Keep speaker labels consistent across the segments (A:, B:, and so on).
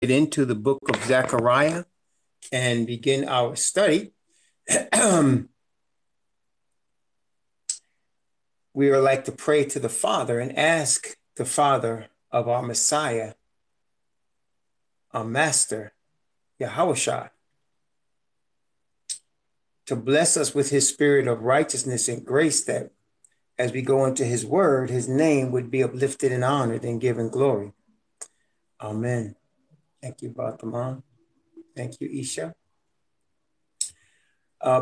A: Get into the book of Zechariah and begin our study. We would like to pray to the Father and ask the Father of our Messiah, our Master, Yahushua, to bless us with his spirit of righteousness and grace, that as we go into his word, his name would be uplifted and honored and given glory. Amen. Thank you, Bataman. Thank you, Isha.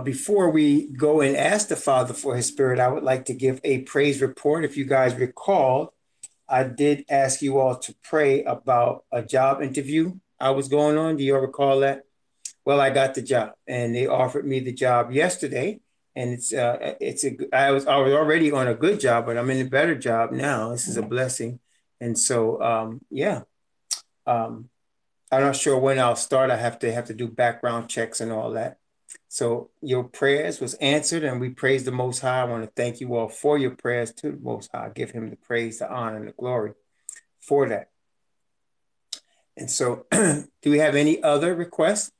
A: Before we go and ask the Father for his spirit, I would like to give a praise report. If you guys recall, I did ask you all to pray about a job interview I was going on. Do you all recall that? Well, I got the job, and they offered me the job yesterday, and I was already on a good job, but I'm in a better job now. This is a blessing, and so I'm not sure when I'll start. I have to do background checks and all that. So your prayers was answered, and we praise the Most High. I want to thank you all for your prayers to the Most High. Give him the praise, the honor, and the glory for that. And so do we have any other requests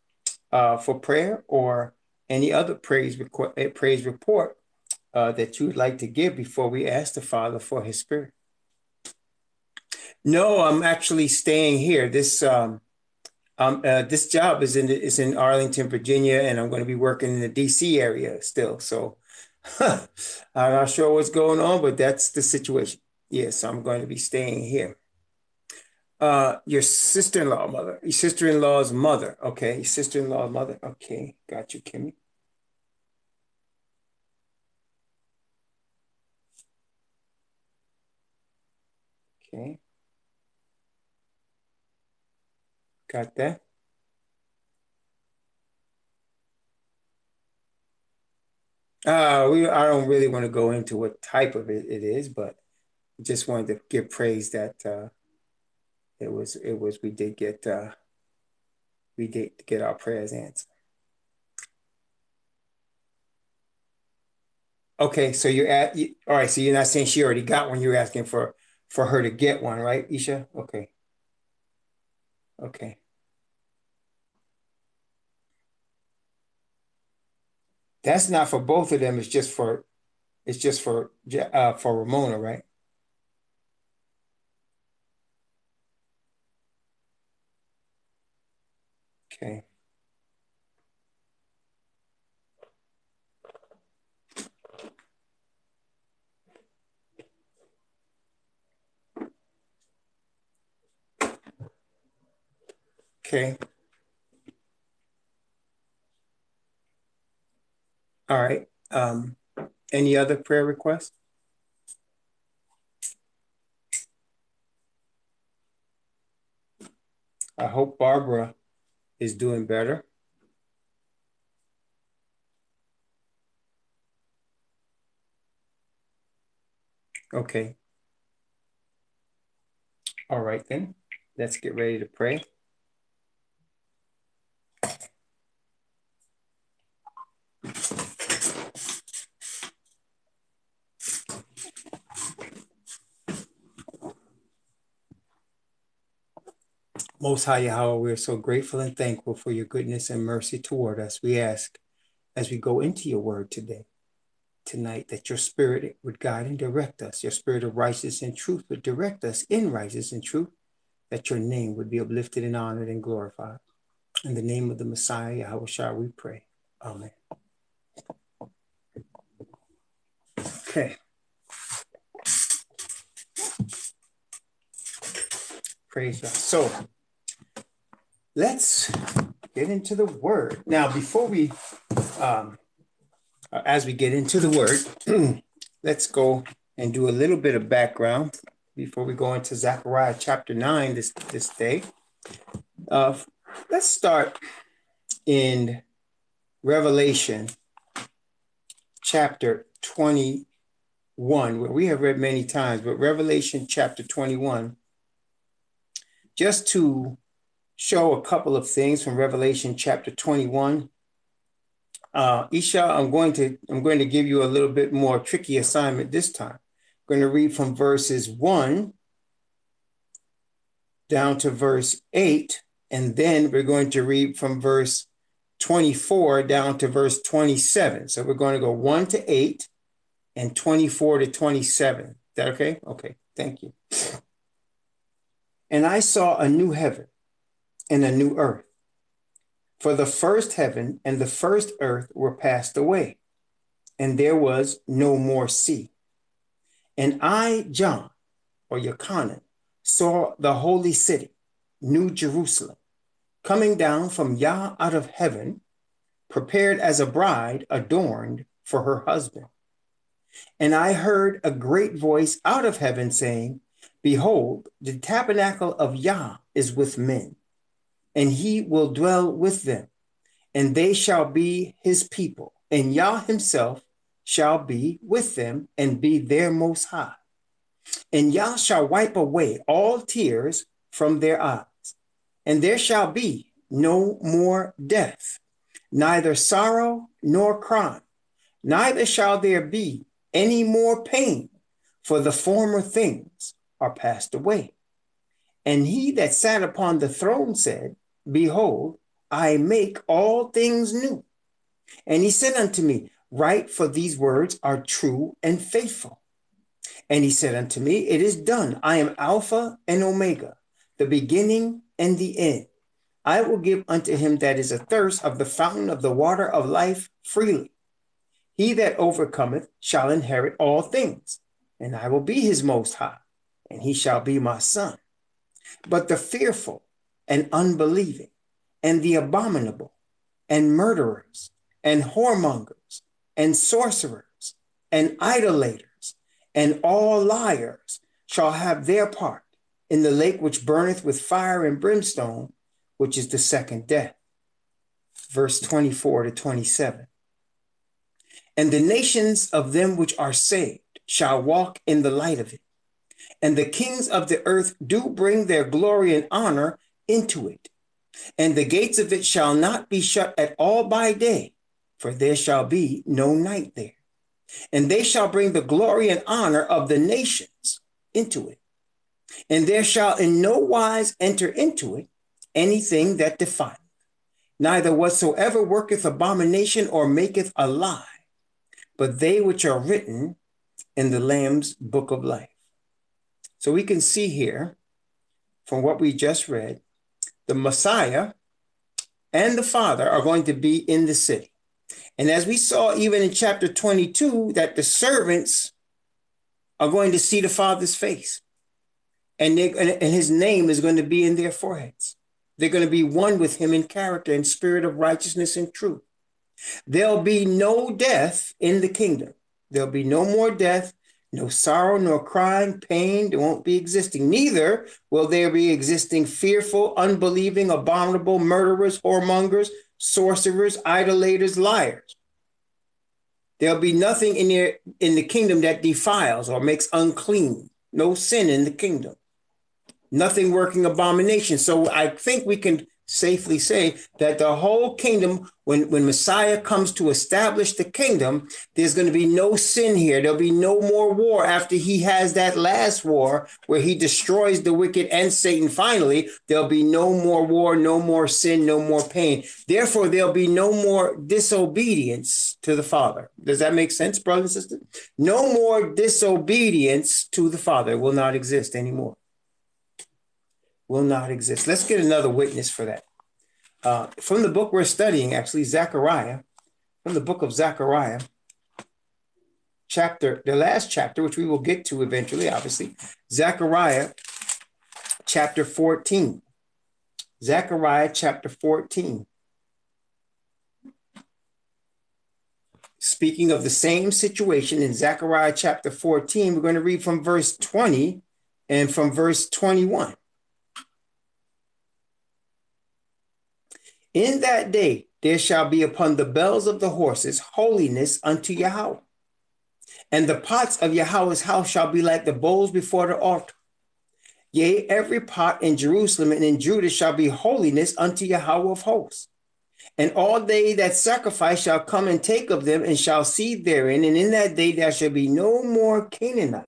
A: for prayer or any other praise report that you would like to give before we ask the Father for his spirit? No, I'm actually staying here. This job is in Arlington, Virginia, and I'm going to be working in the DC area still. So I'm not sure what's going on, but that's the situation. Yes, I'm going to be staying here. Your sister-in-law's mother. Okay, your sister-in-law's mother. Okay, got you, Kimmy. Okay. Got that. I don't really want to go into what type of it is, but just wanted to give praise that we did get our prayers answered. Okay, so all right, so you're not saying she already got one, you're asking for her to get one, right, Isha? Okay. Okay. That's not for both of them, it's just for Ramona, right? Okay. Okay. All right. Any other prayer requests? I hope Barbara is doing better. Okay. All right, then. Let's get ready to pray. Most High Yahweh, we are so grateful and thankful for your goodness and mercy toward us. We ask, as we go into your word tonight, that your spirit would guide and direct us. Your spirit of righteousness and truth would direct us in righteousness and truth, that your name would be uplifted and honored and glorified. In the name of the Messiah, Yahushua, we pray. Amen. Okay. Praise God. So let's get into the word. Now, before we, as we get into the word, let's go and do a little bit of background before we go into Zechariah chapter 9 this day. Let's start in Revelation chapter 21, where we have read many times, but Revelation chapter 21, just to show a couple of things from Revelation chapter 21. Isha, I'm going to give you a little bit more tricky assignment this time. I'm going to read from verses 1 down to verse 8 And then we're going to read from verse 24 down to verse 27. So we're going to go 1 to 8 and 24 to 27. Is that okay? Okay, thank you. And I saw a new heaven and a new earth. For the first heaven and the first earth were passed away, and there was no more sea. And I, John, or Yochanan, saw the holy city, New Jerusalem, coming down from Yah out of heaven, prepared as a bride adorned for her husband. And I heard a great voice out of heaven saying, Behold, the tabernacle of Yah is with men, and he will dwell with them, and they shall be his people, and Yah himself shall be with them and be their most high. And Yah shall wipe away all tears from their eyes, and there shall be no more death, neither sorrow nor crying, neither shall there be any more pain, for the former things are passed away. And he that sat upon the throne said, Behold, I make all things new. And he said unto me, Write, for these words are true and faithful. And he said unto me, It is done. I am Alpha and Omega, the beginning and the end. I will give unto him that is athirst of the fountain of the water of life freely. He that overcometh shall inherit all things, and I will be his most high, and he shall be my son. But the fearful and unbelieving, and the abominable, and murderers, and whoremongers, and sorcerers, and idolaters, and all liars shall have their part in the lake which burneth with fire and brimstone, which is the second death. Verse 24 to 27. And the nations of them which are saved shall walk in the light of it. And the kings of the earth do bring their glory and honor into it. And the gates of it shall not be shut at all by day, for there shall be no night there. And they shall bring the glory and honor of the nations into it. And there shall in no wise enter into it anything that defileth, neither whatsoever worketh abomination or maketh a lie, but they which are written in the Lamb's book of life. So we can see here, from what we just read, the Messiah and the Father are going to be in the city. And as we saw even in chapter 22, that the servants are going to see the Father's face. And his name is going to be in their foreheads. They're going to be one with him in character and spirit of righteousness and truth. There'll be no death in the kingdom. There'll be no more death, no sorrow, nor crying, pain. There won't be existing. Neither will there be existing fearful, unbelieving, abominable, murderers, whoremongers, sorcerers, idolaters, liars. There'll be nothing in the kingdom that defiles or makes unclean. No sin in the kingdom. Nothing working abomination. So I think we can safely say that the whole kingdom, when Messiah comes to establish the kingdom, there's going to be no sin here. There'll be no more war after he has that last war where he destroys the wicked and Satan finally. There'll be no more war, no more sin, no more pain. Therefore, there'll be no more disobedience to the Father. Does that make sense, brothers and sisters? No more disobedience to the Father. It will not exist anymore. Will not exist. Let's get another witness for that. From the book we're studying, actually, Zechariah, from the book of Zechariah, the last chapter, which we will get to eventually, obviously, Zechariah chapter 14. Zechariah chapter 14. Speaking of the same situation in Zechariah chapter 14, we're going to read from verse 20 and from verse 21. In that day there shall be upon the bells of the horses holiness unto Yahweh. And the pots of Yahweh's house shall be like the bowls before the altar. Yea, every pot in Jerusalem and in Judah shall be holiness unto Yahweh of hosts. And all they that sacrifice shall come and take of them and shall seed therein. And in that day there shall be no more Canaanite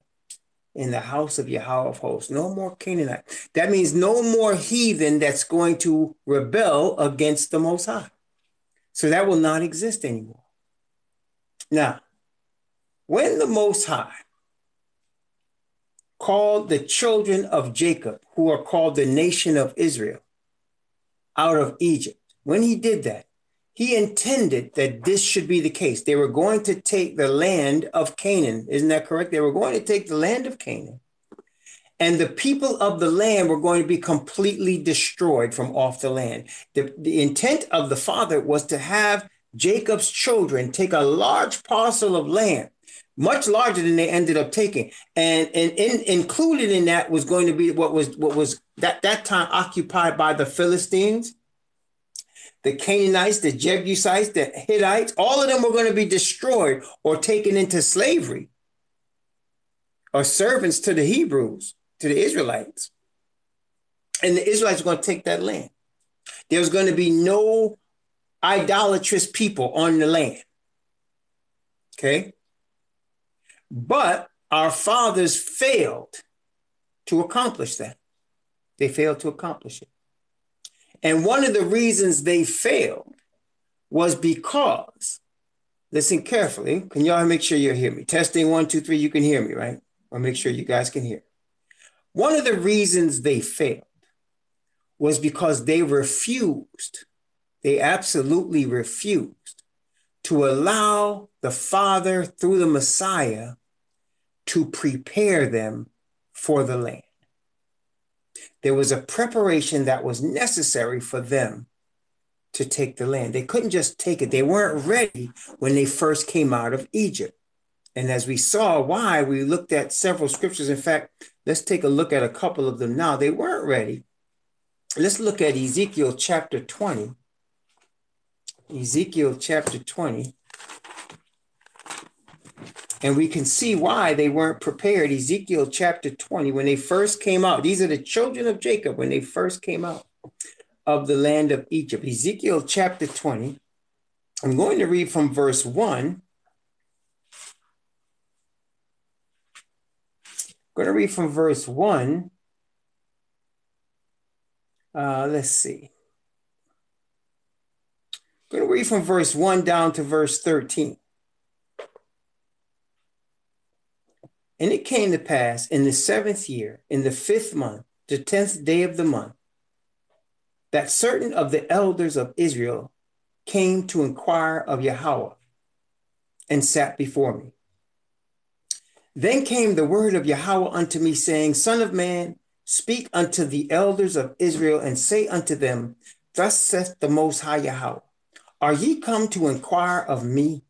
A: in the house of Yahweh of hosts. No more Canaanite. That means no more heathen that's going to rebel against the Most High. So that will not exist anymore. Now, when the Most High called the children of Jacob, who are called the nation of Israel, out of Egypt, when he did that, he intended that this should be the case. They were going to take the land of Canaan. Isn't that correct? They were going to take the land of Canaan. And the people of the land were going to be completely destroyed from off the land. The intent of the Father was to have Jacob's children take a large parcel of land, much larger than they ended up taking. And included in that was going to be what was that time occupied by the Philistines, the Canaanites, the Jebusites, the Hittites. All of them were going to be destroyed or taken into slavery or servants to the Hebrews, to the Israelites. And the Israelites were going to take that land. There was going to be no idolatrous people on the land. Okay? But our fathers failed to accomplish that. They failed to accomplish it. And one of the reasons they failed was because, listen carefully, can y'all make sure you hear me? Testing 1, 2, 3, you can hear me, right? I'll make sure you guys can hear. One of the reasons they failed was because they absolutely refused to allow the Father through the Messiah to prepare them for the land. There was a preparation that was necessary for them to take the land. They couldn't just take it. They weren't ready when they first came out of Egypt. And as we saw why, we looked at several scriptures. In fact, let's take a look at a couple of them now. They weren't ready. Let's look at Ezekiel chapter 20. Ezekiel chapter 20. And we can see why they weren't prepared. Ezekiel chapter 20, when they first came out, these are the children of Jacob when they first came out of the land of Egypt. Ezekiel chapter 20, I'm going to read from verse 1. I'm going to read from verse 1. Let's see. I'm going to read from verse 1 down to verse 13. And it came to pass in the 7th year, in the 5th month, the 10th day of the month, that certain of the elders of Israel came to inquire of Yahweh and sat before me. Then came the word of Yahweh unto me, saying, Son of man, speak unto the elders of Israel and say unto them, Thus saith the Most High Yahweh, Are ye come to inquire of me?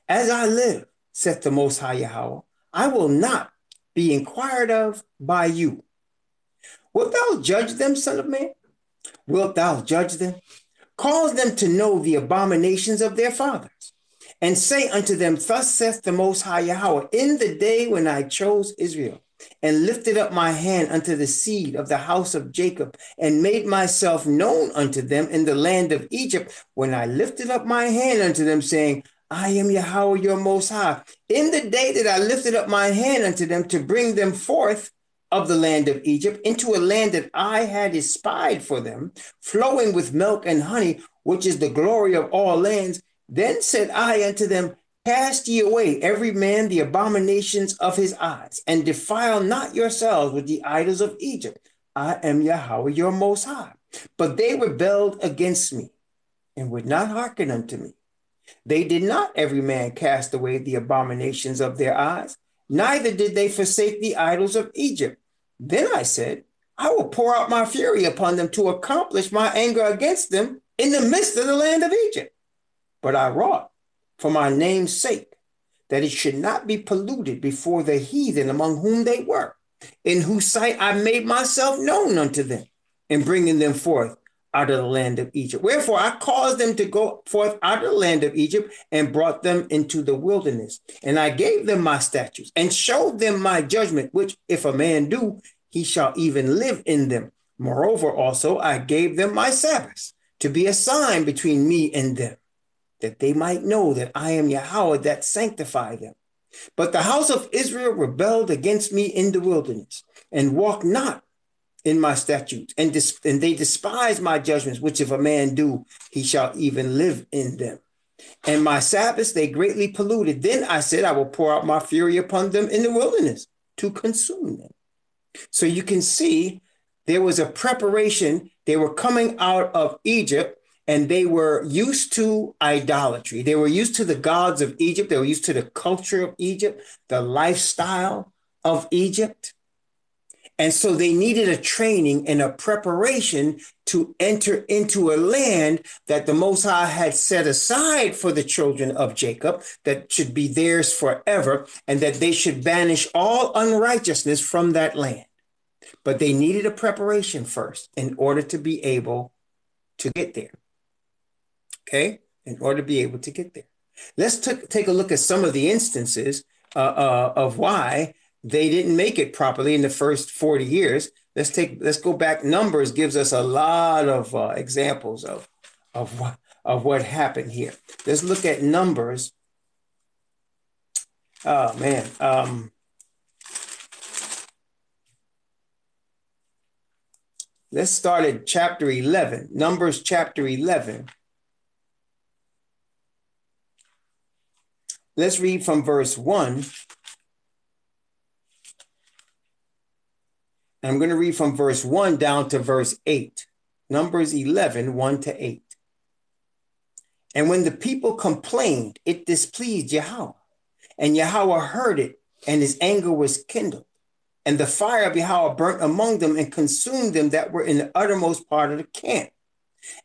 A: As I live, saith the Most High Yahweh, I will not be inquired of by you. Wilt thou judge them, son of man? Wilt thou judge them? Cause them to know the abominations of their fathers, and say unto them, Thus saith the Most High Yahweh, in the day when I chose Israel, and lifted up my hand unto the seed of the house of Jacob, and made myself known unto them in the land of Egypt, when I lifted up my hand unto them, saying, I am Yahweh your Most High. In the day that I lifted up my hand unto them to bring them forth of the land of Egypt into a land that I had espied for them, flowing with milk and honey, which is the glory of all lands. Then said I unto them, Cast ye away every man the abominations of his eyes, and defile not yourselves with the idols of Egypt. I am Yahweh your Most High. But they rebelled against me, and would not hearken unto me. They did not every man cast away the abominations of their eyes, neither did they forsake the idols of Egypt. Then I said, I will pour out my fury upon them to accomplish my anger against them in the midst of the land of Egypt. But I wrought for my name's sake, that it should not be polluted before the heathen among whom they were, in whose sight I made myself known unto them, in bringing them forth out of the land of Egypt. Wherefore I caused them to go forth out of the land of Egypt and brought them into the wilderness. And I gave them my statutes and showed them my judgment, which if a man do, he shall even live in them. Moreover, also I gave them my Sabbaths to be a sign between me and them, that they might know that I am Yahweh that sanctify them. But the house of Israel rebelled against me in the wilderness and walked not in my statutes, and they despise my judgments, which if a man do, he shall even live in them. And my Sabbaths they greatly polluted. Then I said, I will pour out my fury upon them in the wilderness to consume them. So you can see there was a preparation. They were coming out of Egypt and they were used to idolatry. They were used to the gods of Egypt. They were used to the culture of Egypt, the lifestyle of Egypt. And so they needed a training and a preparation to enter into a land that the Most High had set aside for the children of Jacob, that should be theirs forever, and that they should banish all unrighteousness from that land. But they needed a preparation first in order to be able to get there. Okay? In order to be able to get there. Let's take a look at some of the instances of why they didn't make it properly in the first 40 years. Let's go back. Numbers gives us a lot of examples of what happened here. Let's look at Numbers. Oh man. Let's start at chapter 11. Numbers chapter 11. Let's read from verse 1. I'm going to read from verse 1 down to verse 8. Numbers 11, 1 to 8. And when the people complained, it displeased Yahweh. And Yahweh heard it, and his anger was kindled. And the fire of Yahweh burnt among them and consumed them that were in the uttermost part of the camp.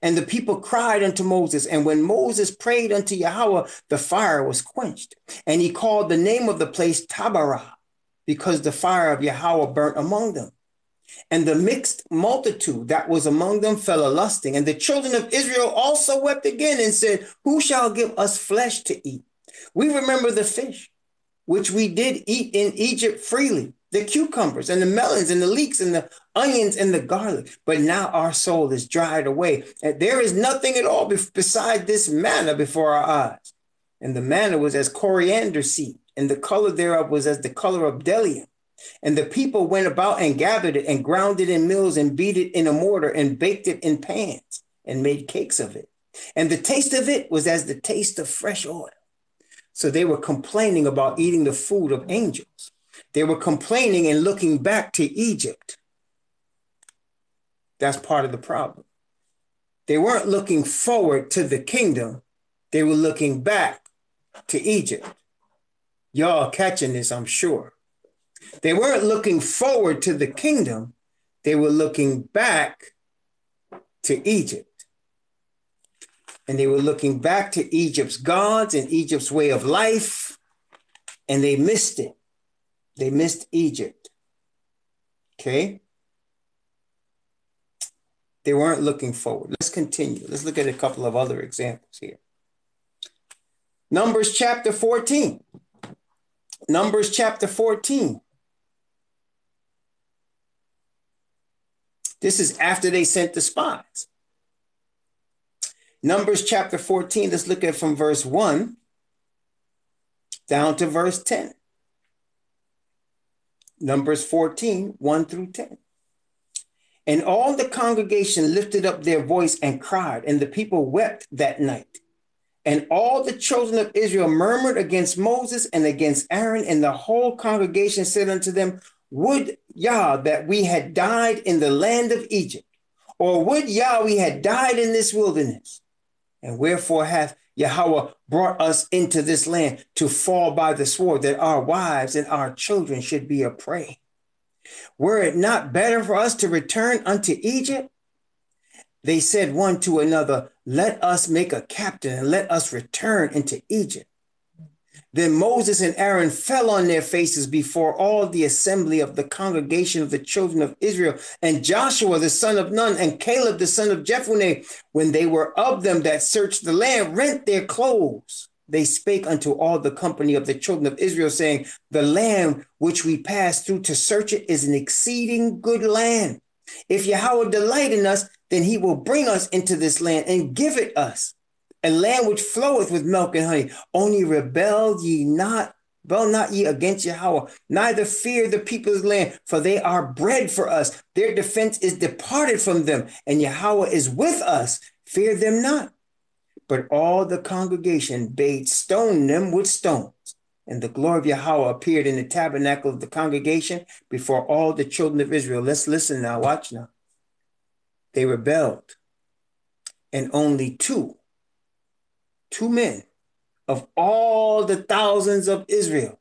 A: And the people cried unto Moses. And when Moses prayed unto Yahweh, the fire was quenched. And he called the name of the place Taberah, because the fire of Yahweh burnt among them. And the mixed multitude that was among them fell a lusting. And the children of Israel also wept again and said, who shall give us flesh to eat? We remember the fish, which we did eat in Egypt freely, the cucumbers and the melons and the leeks and the onions and the garlic. But now our soul is dried away. And there is nothing at all beside this manna before our eyes. And the manna was as coriander seed, and the color thereof was as the color of bdellium. And the people went about and gathered it and ground it in mills and beat it in a mortar and baked it in pans and made cakes of it. And the taste of it was as the taste of fresh oil. So they were complaining about eating the food of angels. They were complaining and looking back to Egypt. That's part of the problem. They weren't looking forward to the kingdom. They were looking back to Egypt. Y'all are catching this, I'm sure. They weren't looking forward to the kingdom. They were looking back to Egypt. And they were looking back to Egypt's gods and Egypt's way of life. And they missed it. They missed Egypt. Okay? They weren't looking forward. Let's continue. Let's look at a couple of other examples here. Numbers chapter 14. Numbers chapter 14. This is after they sent the spies. Numbers chapter 14, let's look at from verse 1 down to verse 10. Numbers 14, 1 through 10. And all the congregation lifted up their voice and cried, and the people wept that night. And all the children of Israel murmured against Moses and against Aaron, and the whole congregation said unto them, would Yah that we had died in the land of Egypt, or would Yah we had died in this wilderness? And wherefore hath Yahweh brought us into this land to fall by the sword, that our wives and our children should be a prey? Were it not better for us to return unto Egypt? They said one to another, let us make a captain and let us return into Egypt. Then Moses and Aaron fell on their faces before all the assembly of the congregation of the children of Israel. And Joshua the son of Nun and Caleb the son of Jephunneh, when they were of them that searched the land, rent their clothes. They spake unto all the company of the children of Israel, saying, the land which we passed through to search it is an exceeding good land. If Yahweh delight in us, then he will bring us into this land and give it us, a land which floweth with milk and honey. Only rebel ye not Rebel not ye against Yahweh, neither fear the people's land, for they are bread for us. Their defense is departed from them, and Yahweh is with us. Fear them not. But all the congregation bade stone them with stones. And the glory of Yahweh appeared in the tabernacle of the congregation before all the children of Israel. Let's listen now. Watch now. They rebelled. And only two men of all the thousands of Israel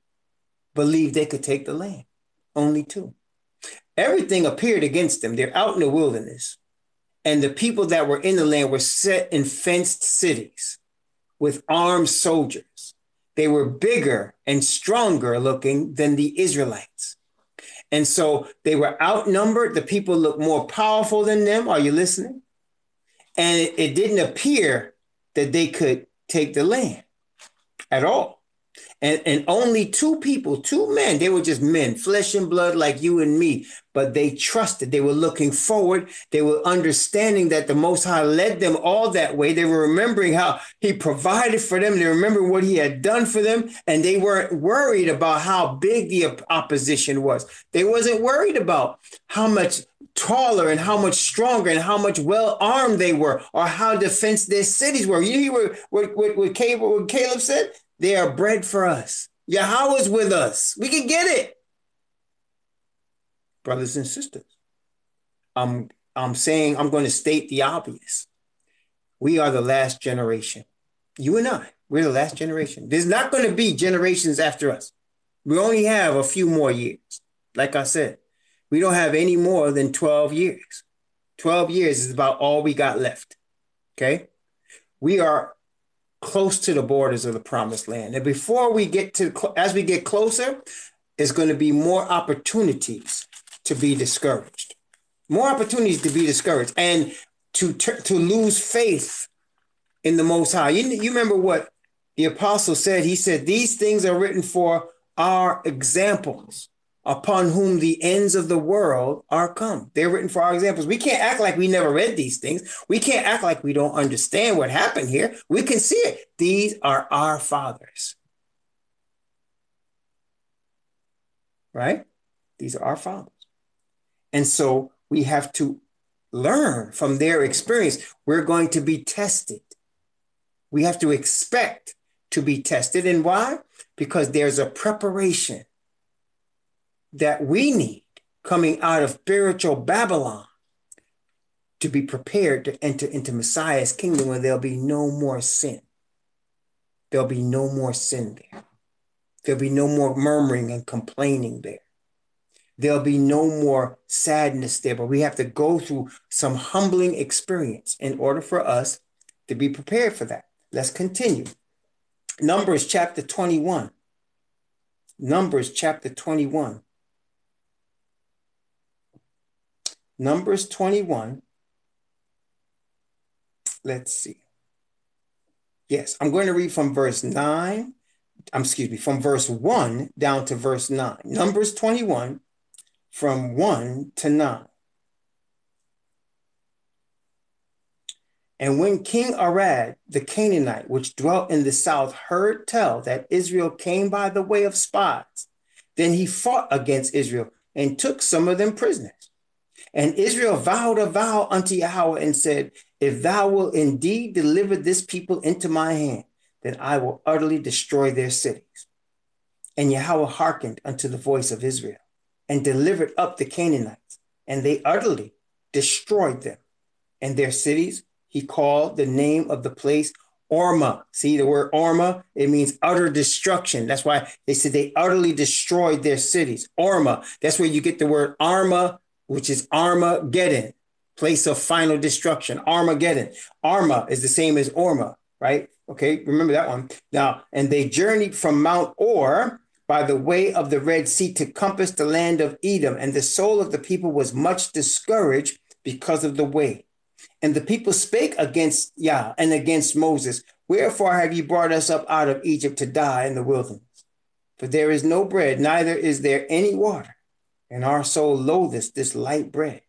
A: believed they could take the land. Only two. Everything appeared against them. They're out in the wilderness. And the people that were in the land were set in fenced cities with armed soldiers. They were bigger and stronger looking than the Israelites. And so they were outnumbered. The people looked more powerful than them. Are you listening? And it didn't appear that they could take the land at all. And only two people, two men, they were just men, flesh and blood like you and me, but they trusted. They were looking forward. They were understanding that the Most High led them all that way. They were remembering how he provided for them. They remember what he had done for them, and they weren't worried about how big the opposition was. They wasn't worried about how much taller and how much stronger and how much well-armed they were or how defensive their cities were. You hear what Caleb said? They are bread for us. Yahweh's with us. We can get it. Brothers and sisters, I'm saying, I'm going to state the obvious. We are the last generation. You and I, we're the last generation. There's not going to be generations after us. We only have a few more years. Like I said, we don't have any more than 12 years. 12 years is about all we got left. Okay? We are close to the borders of the promised land. And before we get to, as we get closer, there's going to be more opportunities to be discouraged. More opportunities to be discouraged and to lose faith in the Most High. You remember what the apostle said? He said, these things are written for our examples, upon whom the ends of the world are come. They're written for our examples. We can't act like we never read these things. We can't act like we don't understand what happened here. We can see it. These are our fathers. Right? These are our fathers. And so we have to learn from their experience. We're going to be tested. We have to expect to be tested. And why? Because there's a preparation that we need coming out of spiritual Babylon to be prepared to enter into Messiah's kingdom where there'll be no more sin. There'll be no more sin there. There'll be no more murmuring and complaining there. There'll be no more sadness there, but we have to go through some humbling experience in order for us to be prepared for that. Let's continue. Numbers chapter 21. Numbers chapter 21. Numbers 21. Let's see. Yes, I'm going to read from verse 9. From verse 1 down to verse 9. Numbers 21 from 1 to 9. And when King Arad, the Canaanite, which dwelt in the south, heard tell that Israel came by the way of spies, then he fought against Israel and took some of them prisoners. And Israel vowed a vow unto Yahweh and said, if thou wilt indeed deliver this people into my hand, then I will utterly destroy their cities. And Yahweh hearkened unto the voice of Israel and delivered up the Canaanites, and they utterly destroyed them. And their cities, he called the name of the place Orma. See the word Orma? It means utter destruction. That's why they said they utterly destroyed their cities. Orma. That's where you get the word Arma, which is Armageddon, place of final destruction. Armageddon. Arma is the same as Orma, right? Okay, remember that one. Now, and they journeyed from Mount Or by the way of the Red Sea to compass the land of Edom. And the soul of the people was much discouraged because of the way. And the people spake against Yah and against Moses, wherefore have you brought us up out of Egypt to die in the wilderness? For there is no bread, neither is there any water, and our soul loatheth this light bread.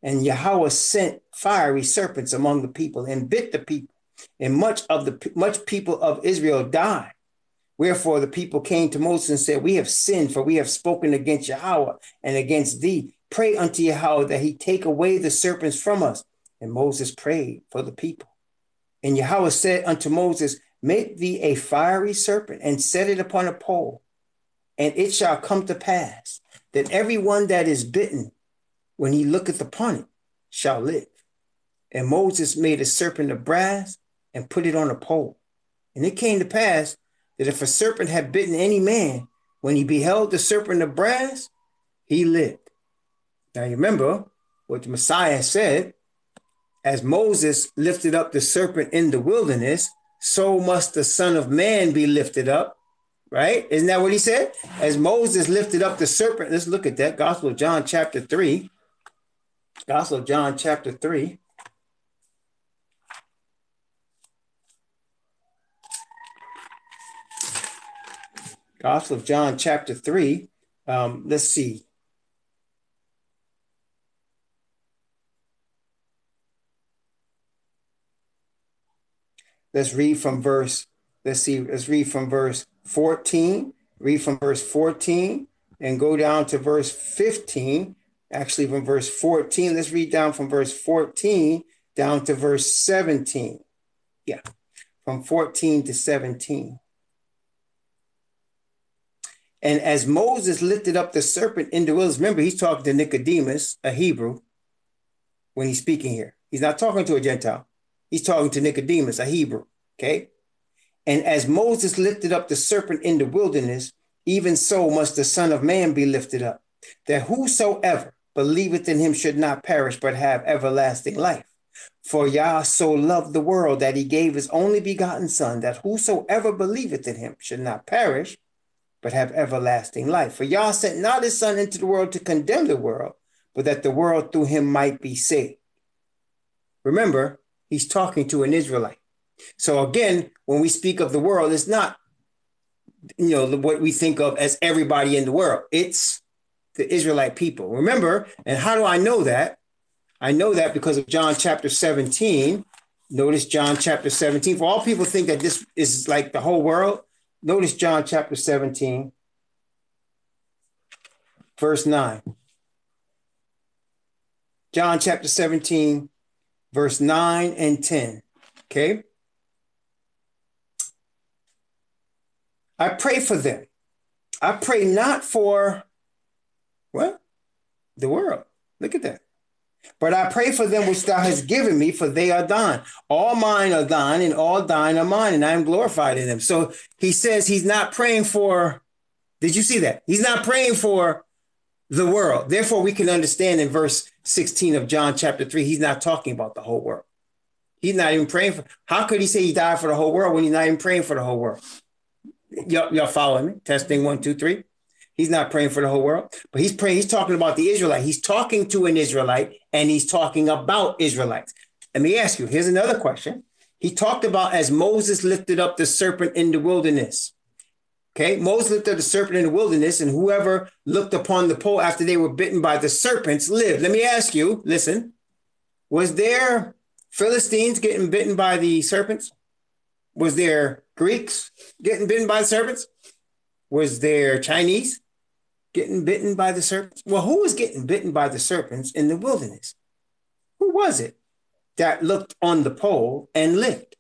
A: And Yahweh sent fiery serpents among the people and bit the people, and much people of Israel died. Wherefore the people came to Moses and said, we have sinned, for we have spoken against Yahweh and against thee. Pray unto Yahweh that he take away the serpents from us. And Moses prayed for the people. And Yahweh said unto Moses, make thee a fiery serpent and set it upon a pole. And it shall come to pass that every one that is bitten, when he looketh upon it, shall live. And Moses made a serpent of brass and put it on a pole. And it came to pass that if a serpent had bitten any man, when he beheld the serpent of brass, he lived. Now you remember what the Messiah said, as Moses lifted up the serpent in the wilderness, so must the Son of Man be lifted up, right? Isn't that what he said? As Moses lifted up the serpent, let's look at that. Gospel of John chapter 3. Gospel of John chapter 3. Gospel of John chapter 3. Let's see. Let's read from verse 14. Read from verse 14 and go down to verse 15. Actually, from verse 14, let's read down from verse 14 down to verse 17. Yeah, from 14 to 17. And as Moses lifted up the serpent in the wilderness, remember, he's talking to Nicodemus, a Hebrew, when he's speaking here. He's not talking to a Gentile. He's talking to Nicodemus, a Hebrew, okay? And as Moses lifted up the serpent in the wilderness, even so must the Son of Man be lifted up, that whosoever believeth in him should not perish, but have everlasting life. For Yah so loved the world that he gave his only begotten Son, that whosoever believeth in him should not perish, but have everlasting life. For Yah sent not his Son into the world to condemn the world, but that the world through him might be saved. Remember, he's talking to an Israelite. So again, when we speak of the world, it's not, what we think of as everybody in the world. It's the Israelite people. Remember, and how do I know that? I know that because of John chapter 17. Notice John chapter 17. For all people think that this is like the whole world. Notice John chapter 17, verse 9. John chapter 17, verse 9 and 10. Okay. I pray for them. I pray not for, what? The world. Look at that. But I pray for them which thou hast given me, for they are thine. All mine are thine, and all thine are mine, and I am glorified in them. So he says he's not praying for, did you see that? He's not praying for the world. Therefore, we can understand in verse 16 of John chapter 3, he's not talking about the whole world. He's not even praying for, how could he say he died for the whole world when he's not even praying for the whole world? Y'all following me? Testing 1, 2, 3. He's not praying for the whole world, but he's praying. He's talking about the Israelite. He's talking to an Israelite, and he's talking about Israelites. Let me ask you, here's another question. He talked about as Moses lifted up the serpent in the wilderness. Okay, Moses lifted up the serpent in the wilderness, and whoever looked upon the pole after they were bitten by the serpents lived. Let me ask you, listen, was there Philistines getting bitten by the serpents? Was there Greeks getting bitten by the serpents? Was there Chinese getting bitten by the serpents? Well, who was getting bitten by the serpents in the wilderness? Who was it that looked on the pole and lived?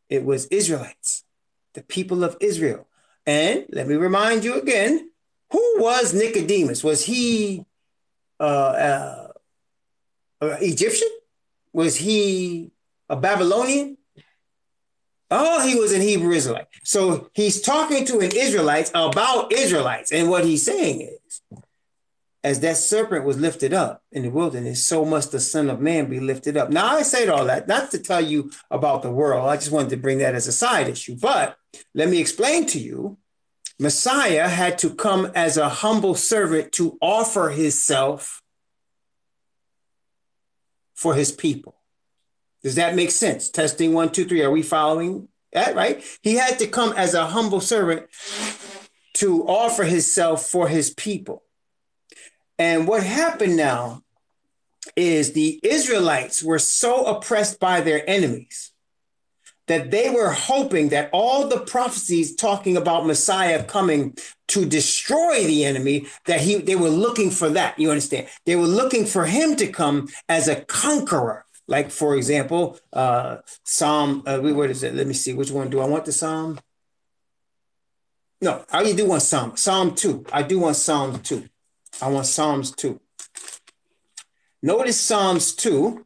A: It was Israelites, the people of Israel. And let me remind you again, who was Nicodemus? Was he Egyptian? Was he a Babylonian? Oh, he was an Hebrew Israelite. So he's talking to an Israelite about Israelites. And what he's saying is, as that serpent was lifted up in the wilderness, so must the Son of Man be lifted up. Now, I say all that, not to tell you about the world. I just wanted to bring that as a side issue. But let me explain to you, Messiah had to come as a humble servant to offer himself for his people. Does that make sense? Testing 1, 2, 3. Are we following that, right? He had to come as a humble servant to offer himself for his people. And what happened now is the Israelites were so oppressed by their enemies that they were hoping that all the prophecies talking about Messiah coming to destroy the enemy, that they were looking for that. You understand? They were looking for him to come as a conqueror. Like, for example, Psalm, what is it? Let me see. Which one do I want the Psalm? No, I only do want Psalm. Psalm 2. I do want Psalm 2. I want Psalms 2. Notice Psalms 2.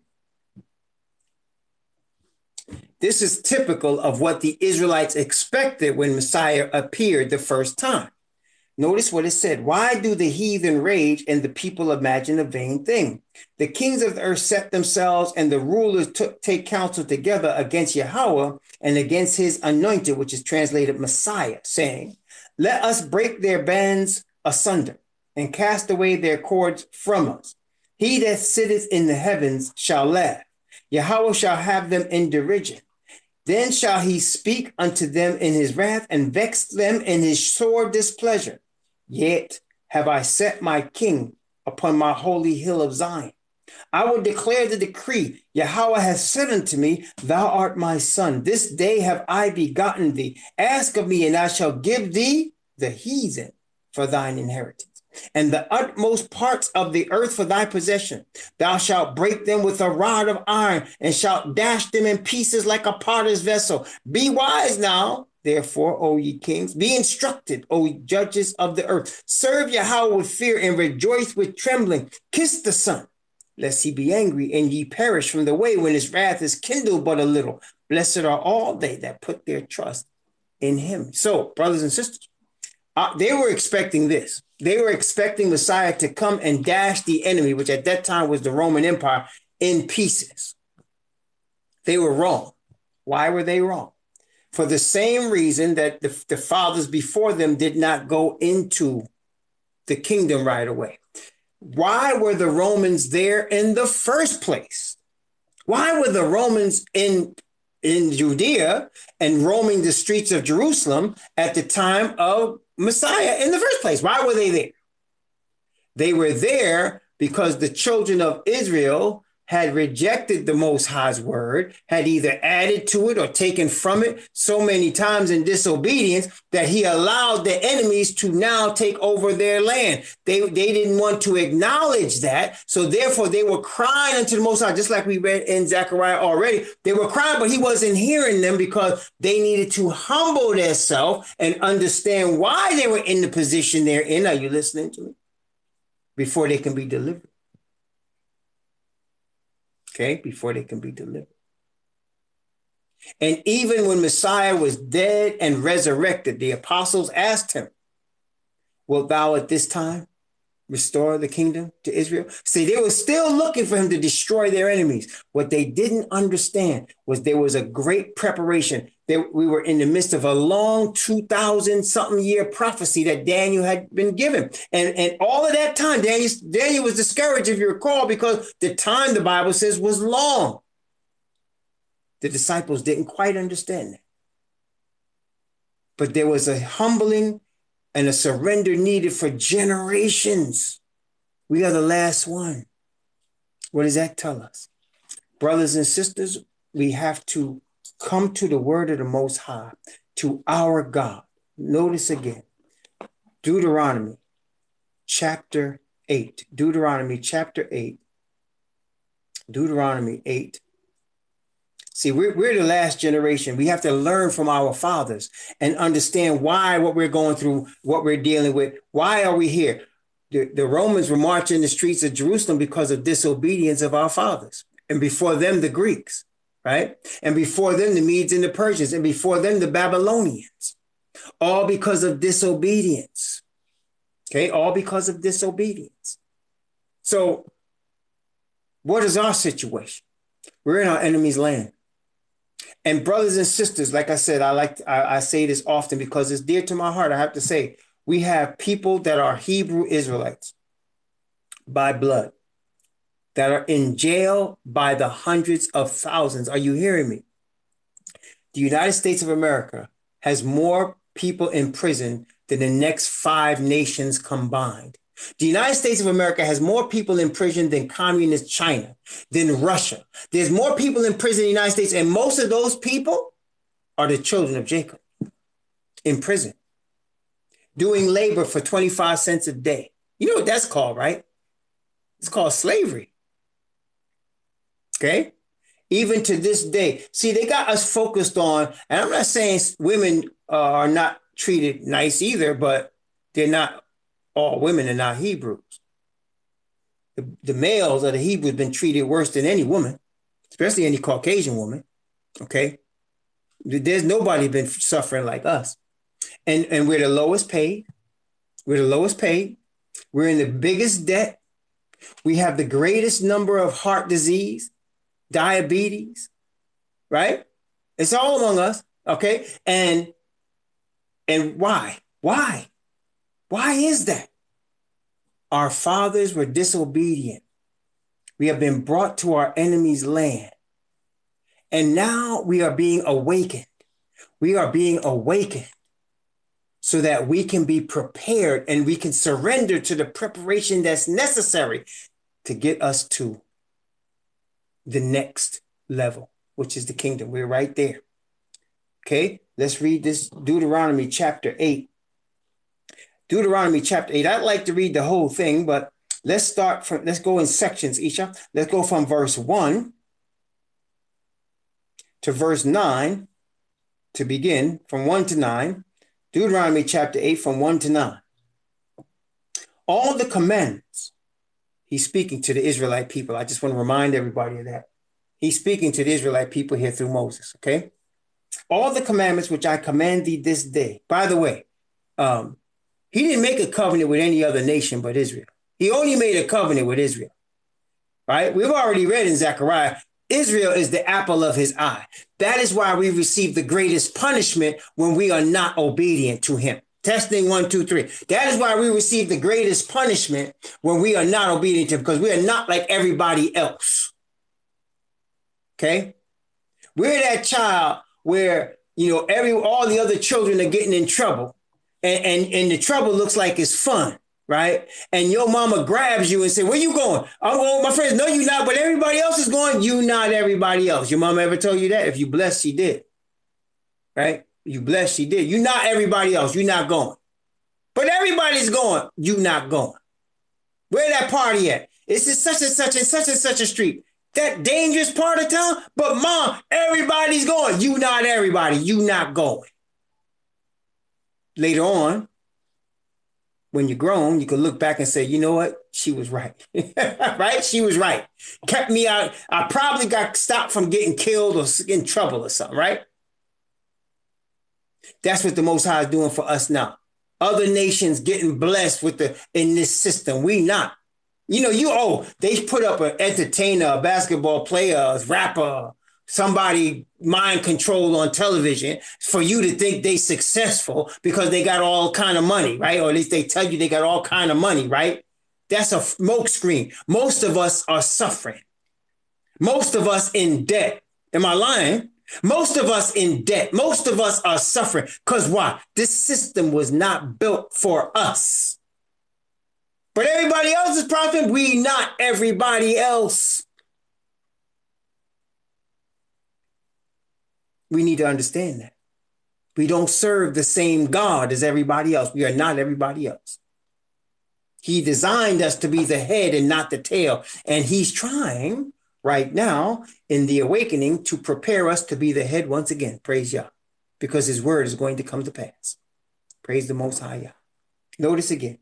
A: This is typical of what the Israelites expected when Messiah appeared the first time. Notice what it said. Why do the heathen rage and the people imagine a vain thing? The kings of the earth set themselves and the rulers take counsel together against Yahweh and against his anointed, which is translated Messiah, saying, let us break their bands asunder and cast away their cords from us. He that sitteth in the heavens shall laugh. Yahweh shall have them in derision. Then shall he speak unto them in his wrath and vex them in his sore displeasure. Yet have I set my king upon my holy hill of Zion. I will declare the decree. Yahweh hath said unto me, thou art my son. This day have I begotten thee. Ask of me, and I shall give thee the heathen for thine inheritance, and the utmost parts of the earth for thy possession. Thou shalt break them with a rod of iron, and shalt dash them in pieces like a potter's vessel. Be wise now, therefore, O ye kings. Be instructed, O ye judges of the earth. Serve Yahweh with fear and rejoice with trembling. Kiss the Son, lest he be angry and ye perish from the way when his wrath is kindled but a little. Blessed are all they that put their trust in him. So, brothers and sisters, they were expecting this. They were expecting Messiah to come and dash the enemy, which at that time was the Roman Empire, in pieces. They were wrong. Why were they wrong? For the same reason that the fathers before them did not go into the kingdom right away. Why were the Romans there in the first place? Why were the Romans in Judea and roaming the streets of Jerusalem at the time of Messiah in the first place? Why were they there? They were there because the children of Israel had rejected the Most High's word, had either added to it or taken from it so many times in disobedience that he allowed the enemies to now take over their land. They didn't want to acknowledge that. So therefore they were crying unto the Most High, just like we read in Zechariah already. They were crying, but he wasn't hearing them because they needed to humble themselves and understand why they were in the position they're in. Are you listening to me? Before they can be delivered. Okay, before they can be delivered. And even when Messiah was dead and resurrected, the apostles asked him, wilt thou at this time restore the kingdom to Israel? See, they were still looking for him to destroy their enemies. What they didn't understand was there was a great preparation. We were in the midst of a long 2,000-something year prophecy that Daniel had been given. And all of that time, Daniel was discouraged, if you recall, because the time, the Bible says, was long. The disciples didn't quite understand that. But there was a humbling and a surrender needed for generations. We are the last one. What does that tell us? Brothers and sisters, we have to come to the word of the Most High, to our God. Notice again, Deuteronomy chapter 8. Deuteronomy chapter 8. Deuteronomy 8. See, we're the last generation. We have to learn from our fathers and understand why what we're going through, what we're dealing with. Why are we here? The Romans were marching the streets of Jerusalem because of disobedience of our fathers. And before them, the Greeks, right? And before them, the Medes and the Persians. And before them, the Babylonians. All because of disobedience. Okay, all because of disobedience. So what is our situation? We're in our enemy's land. And brothers and sisters, like I said, I say this often because it's dear to my heart. I have to say, we have people that are Hebrew Israelites by blood, that are in jail by the hundreds of thousands. Are you hearing me? The United States of America has more people in prison than the next 5 nations combined. The United States of America has more people in prison than communist China, than Russia. There's more people in prison in the United States, and most of those people are the children of Jacob in prison, doing labor for 25 cents a day. You know what that's called, right? It's called slavery. Okay? Even to this day. See, they got us focused on, and I'm not saying women are not treated nice either, but they're not, all women are not Hebrews. The males of the Hebrews been treated worse than any woman, especially any Caucasian woman. Okay? There's nobody been suffering like us. And we're the lowest paid. We're the lowest paid. We're in the biggest debt. We have the greatest number of heart disease, diabetes, right? It's all among us, okay? And why? Why? Why is that? Our fathers were disobedient. We have been brought to our enemy's land. And now we are being awakened. We are being awakened so that we can be prepared and we can surrender to the preparation that's necessary to get us to the next level, which is the kingdom. We're right there. Okay, let's read this Deuteronomy chapter 8. Deuteronomy chapter 8. I'd like to read the whole thing, but let's go in sections, Isha. Let's go from verse 1 to verse 9 to begin, from 1 to 9. Deuteronomy chapter 8 from 1 to 9. All the commandments, he's speaking to the Israelite people. I just want to remind everybody of that. He's speaking to the Israelite people here through Moses, okay? All the commandments which I command thee this day. By the way, he didn't make a covenant with any other nation but Israel. He only made a covenant with Israel, right? We've already read in Zechariah, Israel is the apple of his eye. That is why we receive the greatest punishment when we are not obedient to him. Testing 1, 2, 3. That is why we receive the greatest punishment when we are not obedient to him, because we are not like everybody else. Okay? We're that child where, all the other children are getting in trouble and the trouble looks like it's fun. Right? And your mama grabs you and say, where you going? I'm going with my friends. No, you not, but everybody else is going. You not everybody else. Your mama ever told you that? If you blessed, she did. Right? You blessed, she did. You not everybody else. You not going. But everybody's going. You not going. Where that party at? It's in such and such and such and such a street. That dangerous part of town? But mom, everybody's going. You not everybody. You not going. Later on, when you're grown, you can look back and say, you know what? She was right. Right? She was right. Kept me out. I probably got stopped from getting killed or in trouble or something, right? That's what the Most High is doing for us now. Other nations getting blessed in this system. We not. They put up an entertainer, a basketball player, a rapper, somebody mind controlled on television for you to think they successful because they got all kind of money, right? Or at least they tell you they got all kind of money, right? That's a smokescreen. Most of us are suffering. Most of us in debt. Am I lying? Most of us in debt. Most of us are suffering. Because why? This system was not built for us. But everybody else is profiting. We not everybody else. We need to understand that. We don't serve the same God as everybody else. We are not everybody else. He designed us to be the head and not the tail. And he's trying right now in the awakening to prepare us to be the head once again. Praise Yah. Because his word is going to come to pass. Praise the Most High Yah. Notice again.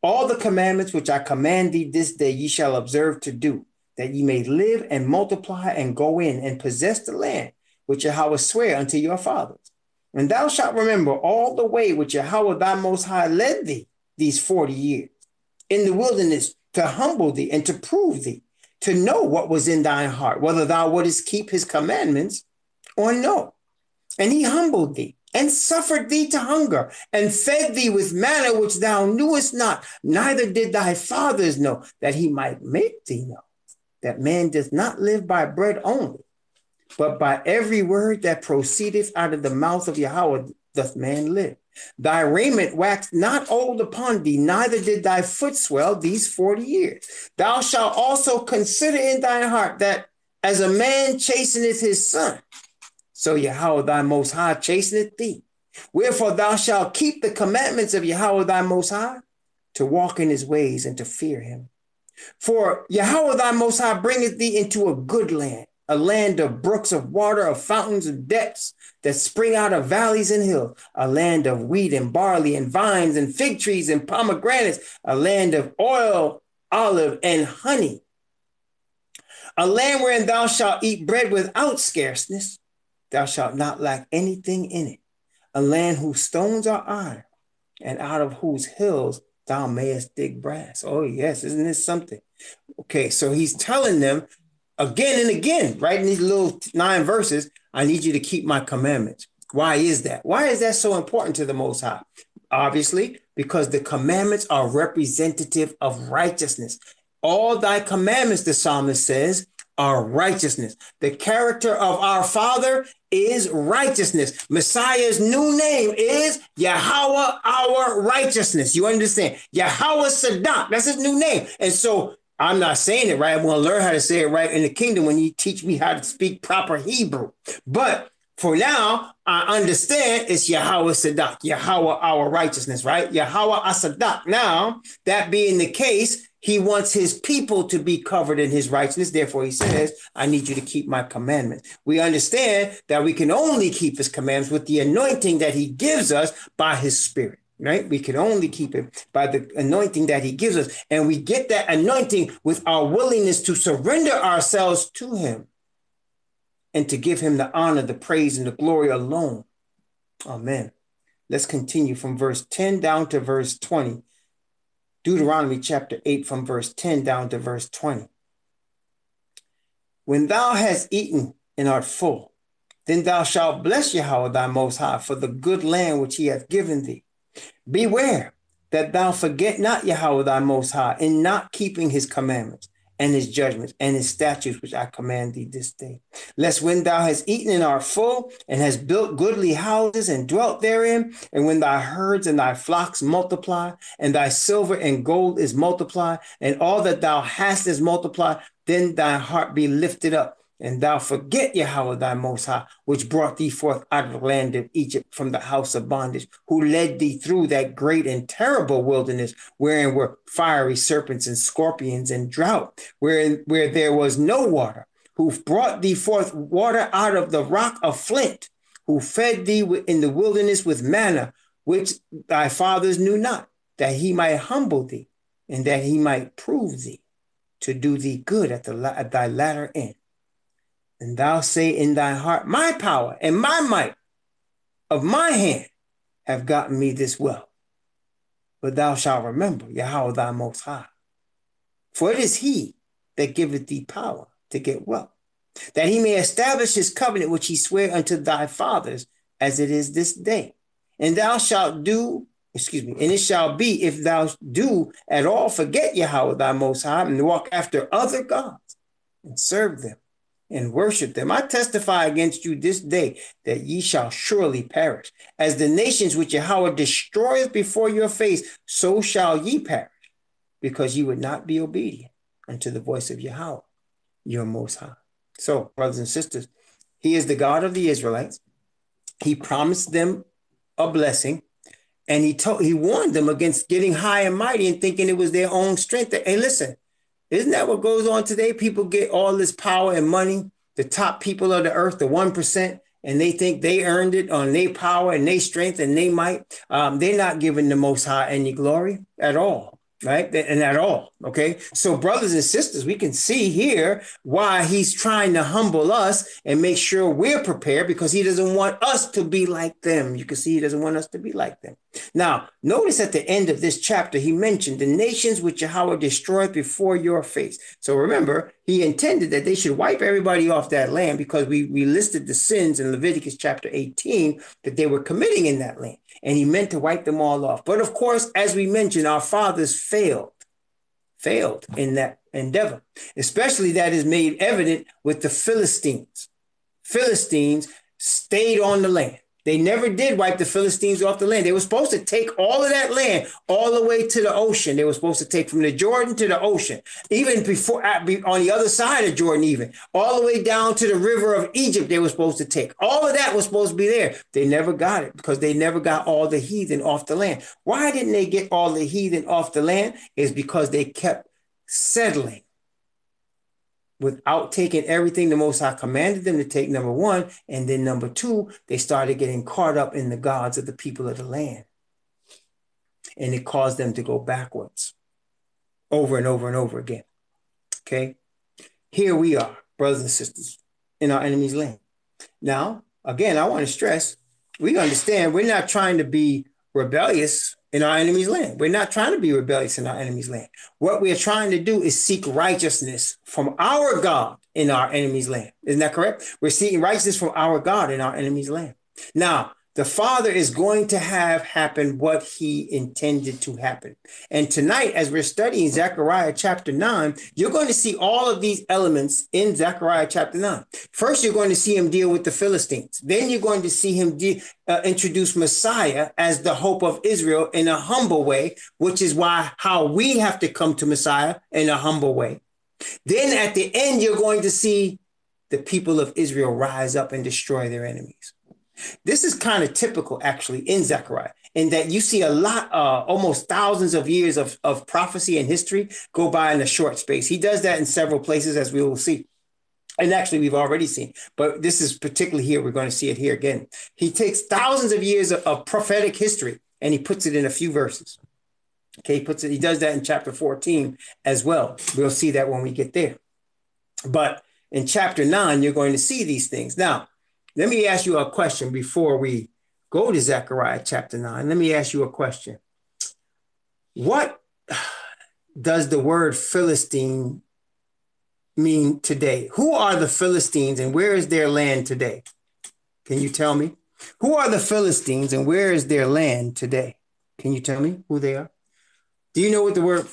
A: All the commandments which I command thee this day ye shall observe to do, that ye may live and multiply and go in and possess the land which Yahweh swear unto your fathers. And thou shalt remember all the way which Yahweh thy Most High led thee these 40 years in the wilderness to humble thee and to prove thee, to know what was in thine heart, whether thou wouldest keep his commandments or no. And he humbled thee and suffered thee to hunger and fed thee with manna which thou knewest not, neither did thy fathers know, that he might make thee know that man does not live by bread only, but by every word that proceedeth out of the mouth of Yahweh doth man live. Thy raiment waxed not old upon thee, neither did thy foot swell these 40 years. Thou shalt also consider in thine heart that as a man chasteneth his son, So Yahweh thy most high chasteneth thee. Wherefore thou shalt keep the commandments of Yahweh thy most high, to walk in his ways and to fear him. For Yahweh thy most high bringeth thee into a good land, a land of brooks of water, of fountains of depths that spring out of valleys and hills, a land of wheat and barley and vines and fig trees and pomegranates, a land of oil, olive, and honey, a land wherein thou shalt eat bread without scarceness, thou shalt not lack anything in it, a land whose stones are iron, and out of whose hills thou mayest dig brass. Oh, yes, isn't this something? Okay, so he's telling them again and again, right in these little 9 verses, I need you to keep my commandments. Why is that? Why is that so important to the Most High? Obviously, because the commandments are representative of righteousness. All thy commandments, the psalmist says, are righteousness. The character of our Father is righteousness. Messiah's new name is Yahweh, our righteousness. You understand? Yahweh Sadak, that's his new name. And so I'm not saying it right. I'm going to learn how to say it right in the kingdom when you teach me how to speak proper Hebrew. But for now, I understand it's Yahweh Sadak, Yahweh our righteousness, right? Yahweh Asadak. Now, that being the case, he wants his people to be covered in his righteousness. Therefore, he says, I need you to keep my commandments. We understand that we can only keep his commandments with the anointing that he gives us by his spirit, right? We can only keep it by the anointing that he gives us. And we get that anointing with our willingness to surrender ourselves to him and to give him the honor, the praise, and the glory alone. Amen. Let's continue from verse 10 down to verse 20. Deuteronomy chapter 8 from verse 10 down to verse 20. When thou hast eaten and art full, then thou shalt bless Yahweh thy most high for the good land which he hath given thee. Beware that thou forget not Yahweh thy most high in not keeping his commandments and his judgments and his statutes which I command thee this day. Lest when thou hast eaten and art full, and hast built goodly houses and dwelt therein, and when thy herds and thy flocks multiply, and thy silver and gold is multiplied, and all that thou hast is multiplied, then thy heart be lifted up, and thou forget Yahweh thy most high, which brought thee forth out of the land of Egypt from the house of bondage, who led thee through that great and terrible wilderness, wherein were fiery serpents and scorpions and drought, where there was no water, who brought thee forth water out of the rock of flint, who fed thee in the wilderness with manna, which thy fathers knew not, that he might humble thee, and that he might prove thee, to do thee good at thy latter end. And thou say in thy heart, my power and my might of my hand have gotten me this wealth. But thou shalt remember Yahweh thy most high. For it is he that giveth thee power to get wealth, that he may establish his covenant which he sware unto thy fathers, as it is this day. And thou shalt do, and it shall be, if thou do at all forget Yahweh thy most high, and walk after other gods, and serve them, and worship them, I testify against you this day that ye shall surely perish. As the nations which Yahweh destroyeth before your face, so shall ye perish, because ye would not be obedient unto the voice of Yahweh, your most high. So, brothers and sisters, he is the God of the Israelites. He promised them a blessing, and he warned them against getting high and mighty and thinking it was their own strength. Hey, listen, isn't that what goes on today? People get all this power and money, the top people of the earth, the 1%, and they think they earned it on their power and their strength and they might. They're not giving the Most High any glory at all. Right? And at all. Okay. So brothers and sisters, we can see here why he's trying to humble us and make sure we're prepared, because he doesn't want us to be like them. You can see he doesn't want us to be like them. Now, notice at the end of this chapter, he mentioned the nations which Yahweh destroyed before your face. So remember, he intended that they should wipe everybody off that land, because we listed the sins in Leviticus chapter 18 that they were committing in that land. And he meant to wipe them all off. But of course, as we mentioned, our fathers failed in that endeavor. Especially that is made evident with the Philistines. Philistines stayed on the land. They never did wipe the Philistines off the land. They were supposed to take all of that land all the way to the ocean. They were supposed to take from the Jordan to the ocean, even before on the other side of Jordan, even all the way down to the river of Egypt. They were supposed to take all of that was supposed to be there. They never got it because they never got all the heathen off the land. Why didn't they get all the heathen off the land? Is because they kept settling without taking everything the Most High commanded them to take, number one. And then number two, they started getting caught up in the gods of the people of the land. And it caused them to go backwards over and over and over again. Okay? Here we are, brothers and sisters, in our enemy's land. Now, again, I want to stress, we understand we're not trying to be rebellious in our enemy's land. We're not trying to be rebellious in our enemy's land. What we are trying to do is seek righteousness from our God in our enemy's land. Isn't that correct? We're seeking righteousness from our God in our enemy's land. Now, the Father is going to have happen what he intended to happen. And tonight, as we're studying Zechariah chapter 9, you're going to see all of these elements in Zechariah chapter 9. First, you're going to see him deal with the Philistines. Then you're going to see him introduce Messiah as the hope of Israel in a humble way, which is how we have to come to Messiah in a humble way. Then at the end, you're going to see the people of Israel rise up and destroy their enemies. This is kind of typical, actually, in Zechariah, in that you see a lot, almost thousands of years of prophecy and history go by in a short space. He does that in several places, as we will see. And actually, we've already seen, but this is particularly here. We're going to see it here again. He takes thousands of years of prophetic history and he puts it in a few verses. Okay, he does that in chapter 14 as well. We'll see that when we get there. But in chapter 9, you're going to see these things. Now, let me ask you a question before we go to Zechariah chapter 9. Let me ask you a question. What does the word Philistine mean today? Who are the Philistines and where is their land today? Can you tell me? Who are the Philistines and where is their land today? Can you tell me who they are? Do you know what the word?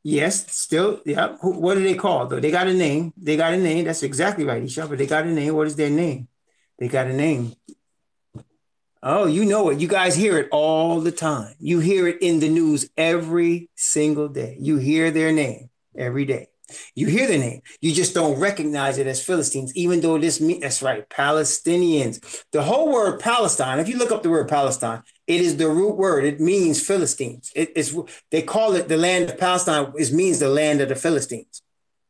A: Yes, still, yeah. What are they called though? They got a name. They got a name. That's exactly right, Isha, but they got a name. What is their name? They got a name. Oh, you know it. You guys hear it all the time. You hear it in the news every single day. You hear their name every day. You hear their name. You just don't recognize it as Philistines, even though that's right, Palestinians. The whole word Palestine, if you look up the word Palestine, it is the root word. It means Philistines. They call it the land of Palestine. It means the land of the Philistines.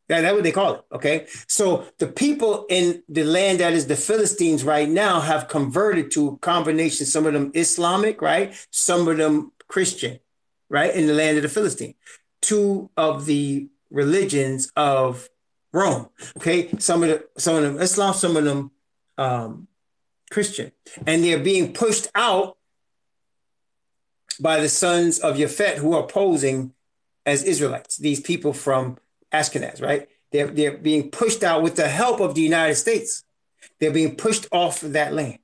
A: That's what they call it, okay? So the people in the land that is the Philistines right now have converted to a combination, some of them Islamic, right? Some of them Christian, right? In the land of the Philistines. Two of the religions of Rome, okay? Some of them Islam, some of them Christian. And they're being pushed out by the sons of Japhet who are posing as Israelites, these people from Ashkenaz, right? They're being pushed out with the help of the United States. They're being pushed off of that land.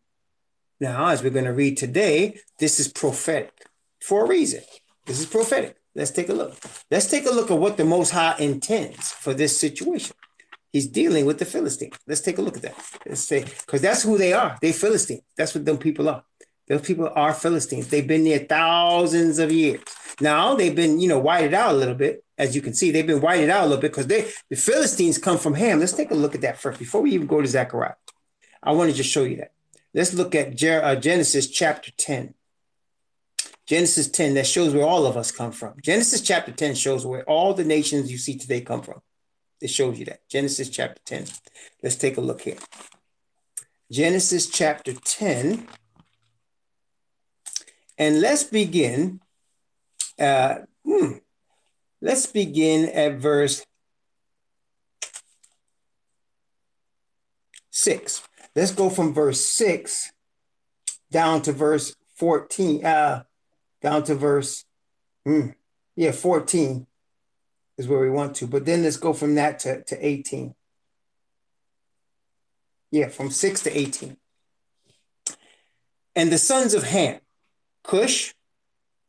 A: Now, as we're going to read today, this is prophetic for a reason. This is prophetic. Let's take a look. Let's take a look at what the Most High intends for this situation. He's dealing with the Philistines. Let's take a look at that. Let's say, because that's who they are. They Philistines. That's what them people are. Those people are Philistines. They've been there thousands of years. Now they've been, whited out a little bit. As you can see, they've been whited out a little bit because the Philistines come from Ham. Let's take a look at that first before we even go to Zechariah. I want to just show you that. Let's look at Genesis chapter 10. Genesis 10, that shows where all of us come from. Genesis chapter 10 shows where all the nations you see today come from. It shows you that. Genesis chapter 10. Let's take a look here. Genesis chapter 10. And let's begin. Let's begin at verse 6. Let's go from verse 6 down to verse 14. Down to verse 14 is where we want to. But then let's go from that to 18. Yeah, from 6 to 18. And the sons of Ham, Cush,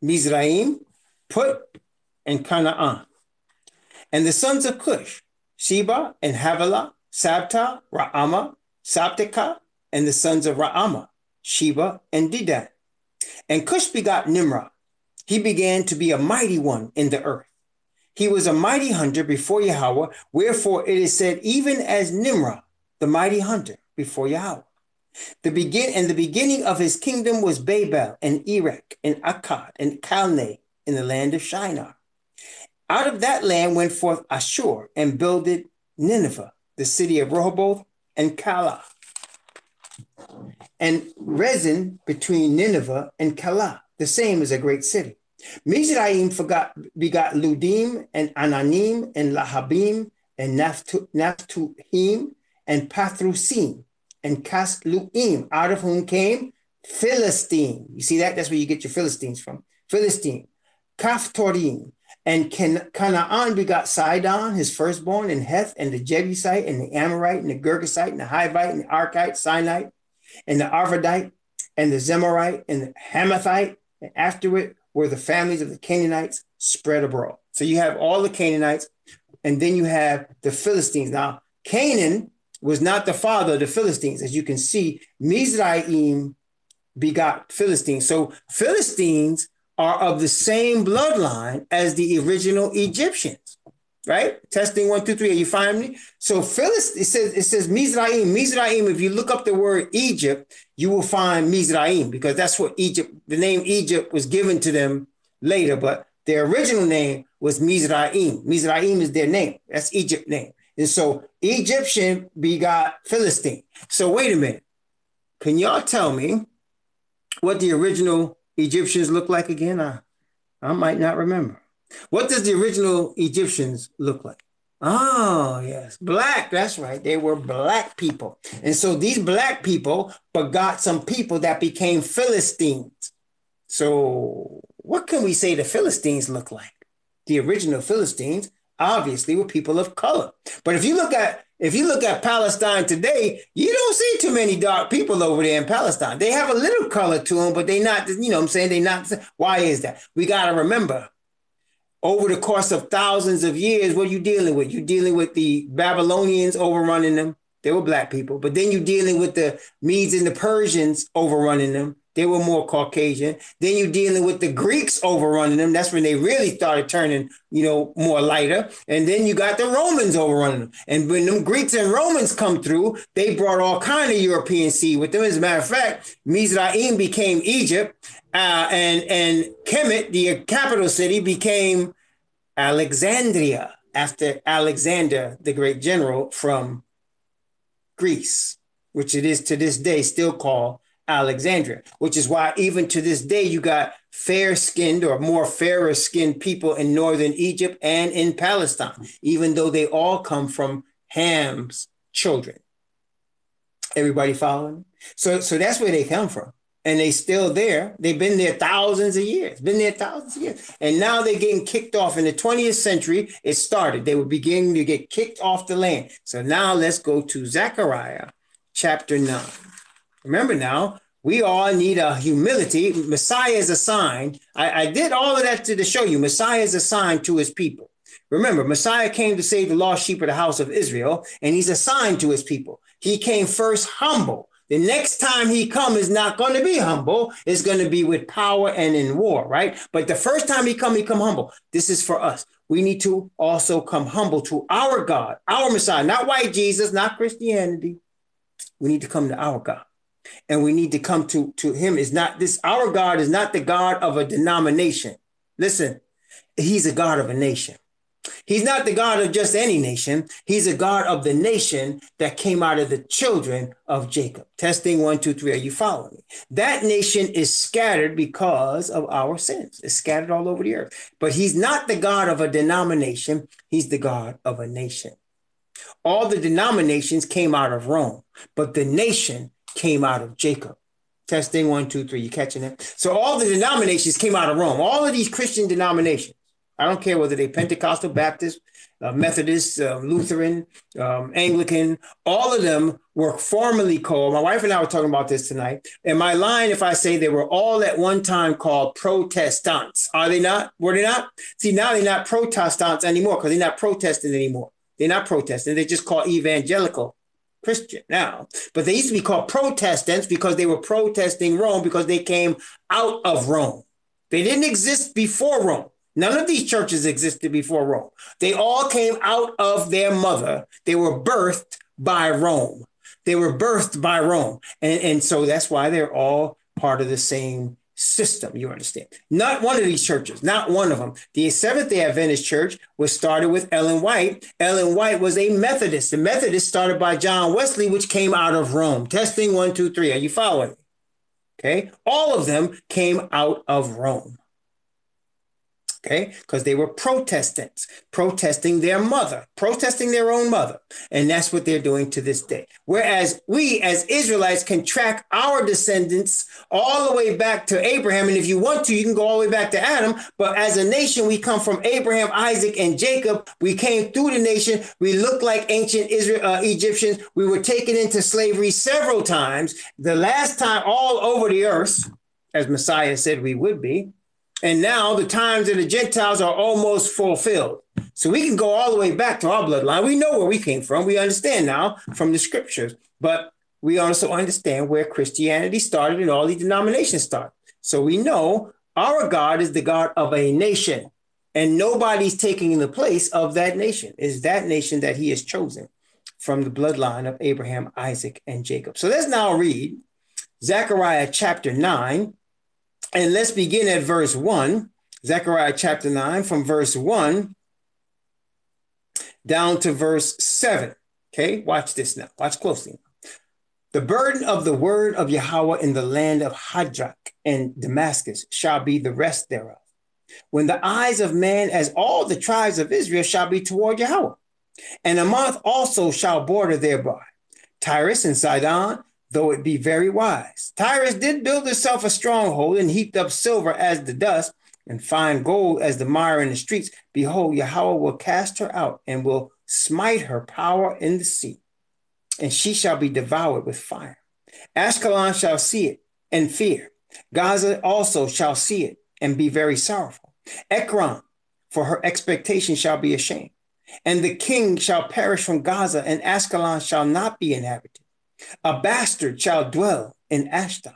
A: Mizraim, Put, and Canaan. And the sons of Cush, Sheba and Havilah, Sabta, Raamah, Sabteka, and the sons of Raamah, Sheba, and Dedan. And Cush begot Nimrod. He began to be a mighty one in the earth. He was a mighty hunter before Yahweh, wherefore it is said, even as Nimrod, the mighty hunter before Yahweh. The beginning of his kingdom was Babel and Erech and Akkad and Calneh in the land of Shinar. Out of that land went forth Ashur and builded Nineveh, the city of Rehoboth and Calah, and Rezin between Nineveh and Calah. The same is a great city. Mizraim begot Ludim and Ananim and Lahabim and Naphtuhim and Pathrusim and Casluim, out of whom came Philistine. You see that? That's where you get your Philistines from. Philistine. Caphtorim. And Canaan begot Sidon, his firstborn, and Heth, and the Jebusite, and the Amorite, and the Girgasite, and the Hivite, and the Arkite, Sinite, and the Arvadite, and the Zemarite, and the Hamathite. And afterward were the families of the Canaanites spread abroad. So you have all the Canaanites, and then you have the Philistines. Now, Canaan was not the father of the Philistines. As you can see, Mizraim begot Philistines. So Philistines are of the same bloodline as the original Egyptians, right? Testing 1, 2, 3. Are you finding me? So it says Mizraim. Mizraim, if you look up the word Egypt, you will find Mizraim, because that's what Egypt, the name Egypt was given to them later, but their original name was Mizraim. Mizraim is their name. That's Egypt's name. And so Egyptian begot Philistine. So wait a minute. Can y'all tell me what the original Egyptians look like again? I might not remember. What does the original Egyptians look like? Oh, yes, black. That's right. They were black people. And so these black people begot some people that became Philistines. So what can we say the Philistines look like? The original Philistines obviously were people of color. But if you look at Palestine today, you don't see too many dark people over there in Palestine. They have a little color to them, but they not, you know what I'm saying? They not. Why is that? We got to remember, over the course of thousands of years, what are you dealing with? You're dealing with the Babylonians overrunning them. They were black people. But then you're dealing with the Medes and the Persians overrunning them. They were more Caucasian. Then you're dealing with the Greeks overrunning them. That's when they really started turning, more lighter. And then you got the Romans overrunning them. And when them Greeks and Romans come through, they brought all kind of European seed with them. As a matter of fact, Mizraim became Egypt, and Kemet, the capital city, became Alexandria after Alexander, the great general from Greece, which it is to this day still called Alexandria, which is why even to this day you got fair-skinned or more fairer-skinned people in northern Egypt and in Palestine, even though they all come from Ham's children. Everybody following? So that's where they come from. And they still there. They've been there thousands of years, And now they're getting kicked off. In the 20th century, it started. They were beginning to get kicked off the land. So now let's go to Zechariah chapter 9. Remember now, we all need a humility. Messiah is a sign. I did all of that to show you. Messiah is a sign to his people. Remember, Messiah came to save the lost sheep of the house of Israel, and he's a sign to his people. He came first humble. The next time he comes is not going to be humble. It's going to be with power and in war, right? But the first time he come humble. This is for us. We need to also come humble to our God, our Messiah, not white Jesus, not Christianity. We need to come to our God. And we need to come to him. Our God is not the God of a denomination. Listen, he's a God of a nation. He's not the God of just any nation. He's a God of the nation that came out of the children of Jacob. Testing 1, 2, 3. Are you following me? That nation is scattered because of our sins. It's scattered all over the earth. But he's not the God of a denomination. He's the God of a nation. All the denominations came out of Rome, but the nation came out of Jacob. Testing 1, 2, 3. You catching it? So all the denominations came out of Rome. All of these Christian denominations. I don't care whether they're Pentecostal, Baptist, Methodist, Lutheran, Anglican. All of them were formerly called. My wife and I were talking about this tonight. Am I lying if I say they were all at one time called Protestants? Are they not? Were they not? See, now they're not Protestants anymore because they're not protesting anymore. They're not protesting. They're just called evangelical. Christian now, but they used to be called Protestants because they were protesting Rome because they came out of Rome. They didn't exist before Rome. None of these churches existed before Rome. They all came out of their mother. They were birthed by Rome. They were birthed by Rome. And so that's why they're all part of the same system, you understand. Not one of these churches, not one of them. The Seventh-day Adventist Church was started with Ellen White. Ellen White was a Methodist. The Methodist started by John Wesley, which came out of Rome. Testing 1, 2, 3. Are you following me? Okay. All of them came out of Rome. Okay, because they were Protestants, protesting their mother, protesting their own mother. And that's what they're doing to this day. Whereas we as Israelites can track our descendants all the way back to Abraham. And if you want to, you can go all the way back to Adam. But as a nation, we come from Abraham, Isaac, and Jacob. We came through the nation. We look like ancient Egyptians. We were taken into slavery several times. The last time all over the earth, as Messiah said we would be. And now the times of the Gentiles are almost fulfilled. So we can go all the way back to our bloodline. We know where we came from. We understand now from the scriptures. But we also understand where Christianity started and all these denominations started. So we know our God is the God of a nation. And nobody's taking the place of that nation. It's that nation that he has chosen from the bloodline of Abraham, Isaac, and Jacob. So let's now read Zechariah chapter 9. And let's begin at verse 1, Zechariah chapter 9, from verse 1 down to verse 7. Okay, watch this now. Watch closely. The burden of the word of Yahweh in the land of Hadrach and Damascus shall be the rest thereof. When the eyes of man, as all the tribes of Israel, shall be toward Yahweh. And a month also shall border thereby. Tyrus and Sidon, though it be very wise. Tyre did build herself a stronghold and heaped up silver as the dust and fine gold as the mire in the streets. Behold, Yahweh will cast her out and will smite her power in the sea, and she shall be devoured with fire. Ashkelon shall see it and fear. Gaza also shall see it and be very sorrowful. Ekron, for her expectation, shall be ashamed. And the king shall perish from Gaza, and Ashkelon shall not be inhabited. A bastard shall dwell in Ashdod,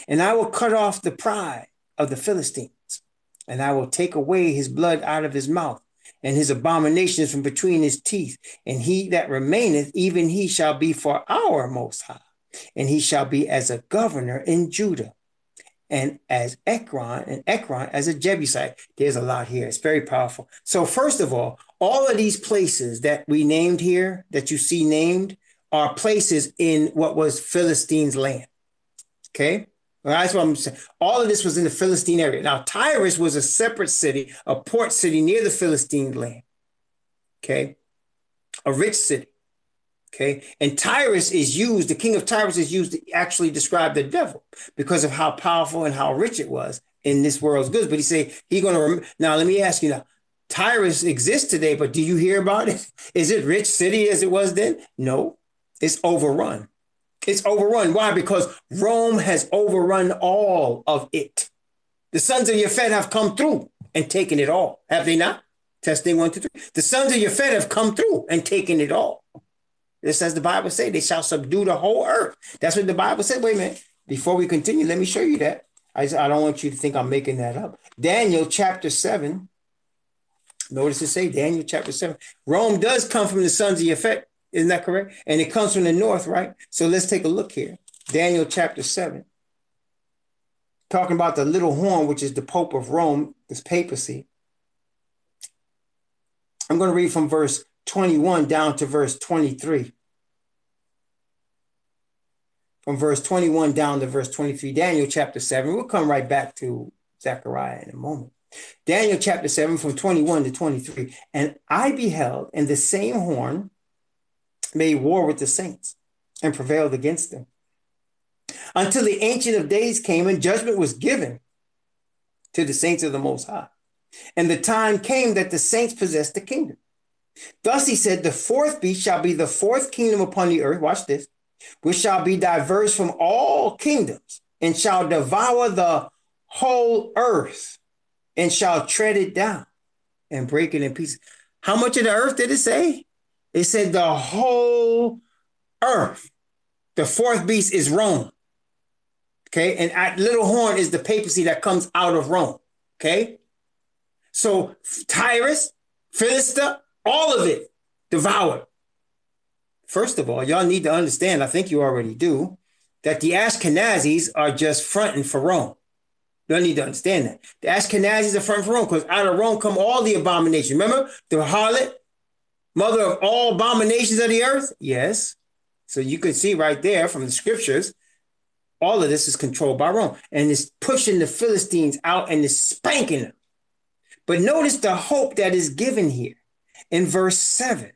A: and I will cut off the pride of the Philistines, and I will take away his blood out of his mouth, and his abominations from between his teeth. And he that remaineth, even he shall be for our Most High, and he shall be as a governor in Judah, and as Ekron as a Jebusite. There's a lot here. It's very powerful. So first of all of these places that we named here, that you see named, are places in what was Philistine's land. Okay? Well, that's what I'm saying. All of this was in the Philistine area. Now, Tyre was a separate city, a port city near the Philistine land. Okay? A rich city. Okay? And Tyrus is used, the king of Tyrus is used to actually describe the devil because of how powerful and how rich it was in this world's goods. But he say he's going to, now let me ask you now, Tyrus exists today, but do you hear about it? Is it rich city as it was then? No. It's overrun. It's overrun. Why? Because Rome has overrun all of it. The sons of Japhet have come through and taken it all. Have they not? Testing 1, 2, 3. The sons of Japhet have come through and taken it all. This, as the Bible says, they shall subdue the whole earth. That's what the Bible said. Wait a minute. Before we continue, let me show you that. I don't want you to think I'm making that up. Daniel chapter 7. Notice it say Daniel chapter 7. Rome does come from the sons of Japhet. Isn't that correct? And it comes from the north, right? So let's take a look here. Daniel chapter 7. Talking about the little horn, which is the Pope of Rome, this papacy. I'm going to read from verse 21 down to verse 23. From verse 21 down to verse 23. Daniel chapter 7. We'll come right back to Zechariah in a moment. Daniel chapter 7 from 21 to 23. And I beheld, and the same horn made war with the saints and prevailed against them until the Ancient of Days came and judgment was given to the saints of the Most High. And the time came that the saints possessed the kingdom. Thus he said, the fourth beast shall be the fourth kingdom upon the earth. Watch this. Which shall be diverse from all kingdoms and shall devour the whole earth and shall tread it down and break it in pieces. How much of the earth did it say? It said the whole earth. The fourth beast is Rome. Okay. And little horn is the papacy that comes out of Rome. Okay. So Tyre, Philistia, all of it devoured. First of all, y'all need to understand, I think you already do, that the Ashkenazis are just fronting for Rome. You need to understand that. The Ashkenazis are fronting for Rome because out of Rome come all the abominations. Remember the harlot, mother of all abominations of the earth? Yes. So you can see right there from the scriptures, all of this is controlled by Rome. And it's pushing the Philistines out and it's spanking them. But notice the hope that is given here in verse 7.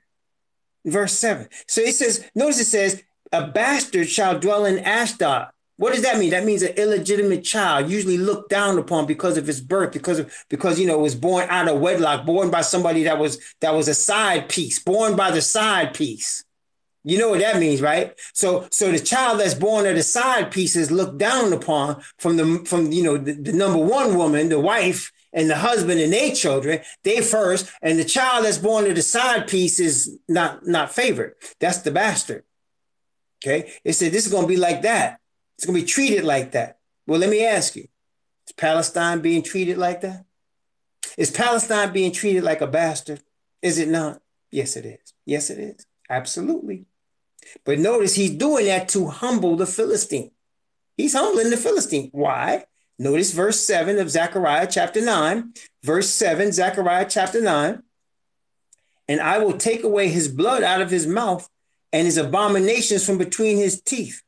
A: Verse 7. So it says, notice it says, a bastard shall dwell in Ashdod. What does that mean? That means an illegitimate child, usually looked down upon because of his birth, because it was born out of wedlock, born by somebody that was a side piece, born by the side piece. You know what that means, right? So the child that's born of the side piece is looked down upon from the number one woman, the wife, and the husband and their children, they first, and the child that's born to the side piece is not favored. That's the bastard. Okay. It said this is going to be like that. It's going to be treated like that. Well, let me ask you, is Palestine being treated like that? Is Palestine being treated like a bastard? Is it not? Yes, it is. Yes, it is. Absolutely. But notice he's doing that to humble the Philistine. He's humbling the Philistine. Why? Notice verse 7 of Zechariah chapter 9. Verse 7, Zechariah chapter 9. And I will take away his blood out of his mouth and his abominations from between his teeth.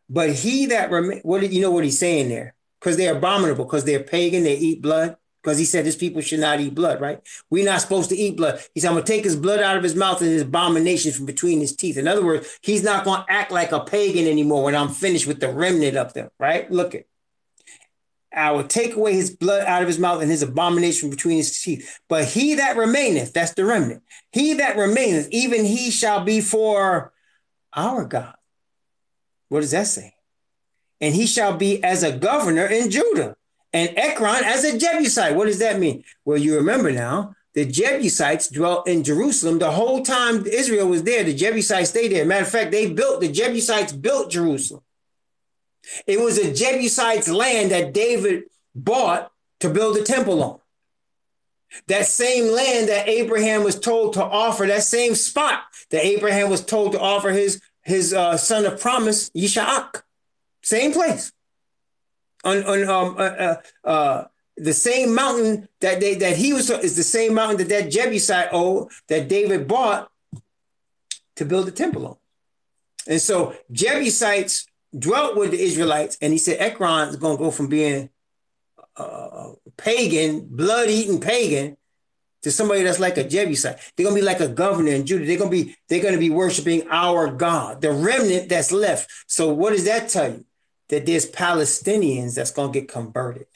A: But he that remains, you know what he's saying there? Because they're abominable, because they're pagan, they eat blood. Because he said his people should not eat blood, right? We're not supposed to eat blood. He said, I'm going to take his blood out of his mouth and his abominations from between his teeth. In other words, he's not going to act like a pagan anymore when I'm finished with the remnant of them, right? Look at. I will take away his blood out of his mouth and his abomination between his teeth. But he that remaineth, that's the remnant. He that remaineth, even he shall be for our God. What does that say? And he shall be as a governor in Judah, and Ekron as a Jebusite. What does that mean? Well, you remember now, the Jebusites dwelt in Jerusalem the whole time Israel was there. The Jebusites stayed there. Matter of fact, the Jebusites built Jerusalem. It was a Jebusite's land that David bought to build a temple on. That same land that Abraham was told to offer, that same spot that Abraham was told to offer his son of promise, Yishak. Same place. On the same mountain that he was is the same mountain that Jebusite owed that David bought to build the temple on. And so Jebusites dwelt with the Israelites, and he said Ekron is going to go from being pagan, blood-eating pagan, to somebody that's like a Jebusite. They're going to be like a governor in Judah. They're going to be worshiping our God, the remnant that's left. So what does that tell you? That there's Palestinians that's going to get converted.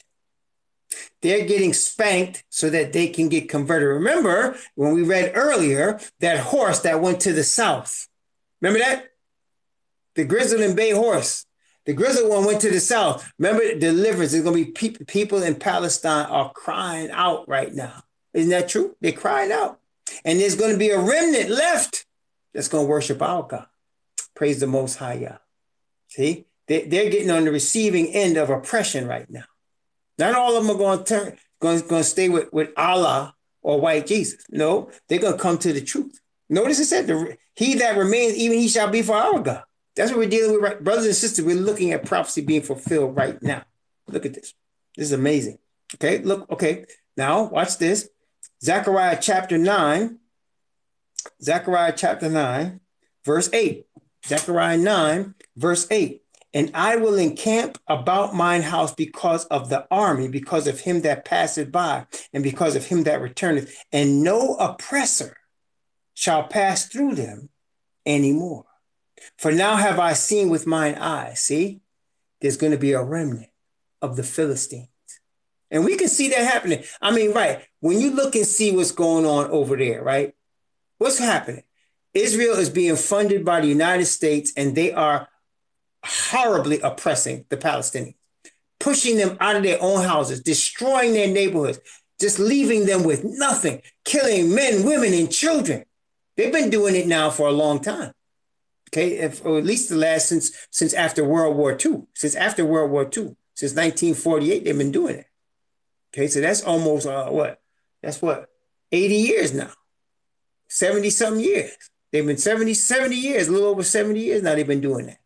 A: They're getting spanked so that they can get converted. Remember when we read earlier that horse that went to the south? Remember that? The grizzled and bay horse. The grizzled one went to the south. Remember, deliverance. There's going to be people in Palestine are crying out right now. Isn't that true? They're crying out. And there's going to be a remnant left that's going to worship our God. Praise the Most High Yah. See? They're getting on the receiving end of oppression right now. Not all of them are going to stay with Allah or white Jesus. No, they're going to come to the truth. Notice it said, he that remains, even he shall be for our God. That's what we're dealing with, right? Brothers and sisters. We're looking at prophecy being fulfilled right now. Look at this. This is amazing. Okay, look, okay. Now, watch this. Zechariah chapter 9. Zechariah chapter 9, verse 8. Zechariah 9, verse 8. And I will encamp about mine house because of the army, because of him that passeth by, and because of him that returneth. And no oppressor shall pass through them anymore. For now have I seen with mine eyes. See, there's going to be a remnant of the Philistines. And we can see that happening. I mean, right, when you look and see what's going on over there, right? What's happening? Israel is being funded by the United States, and they are horribly oppressing the Palestinians, pushing them out of their own houses, destroying their neighborhoods, just leaving them with nothing, killing men, women, and children. They've been doing it now for a long time. Okay, or at least the last since after World War II. Since after World War II, since 1948, they've been doing it. Okay, so that's almost what? That's what? 80 years now. 70 something years. They've been 70 years, a little over 70 years now they've been doing that.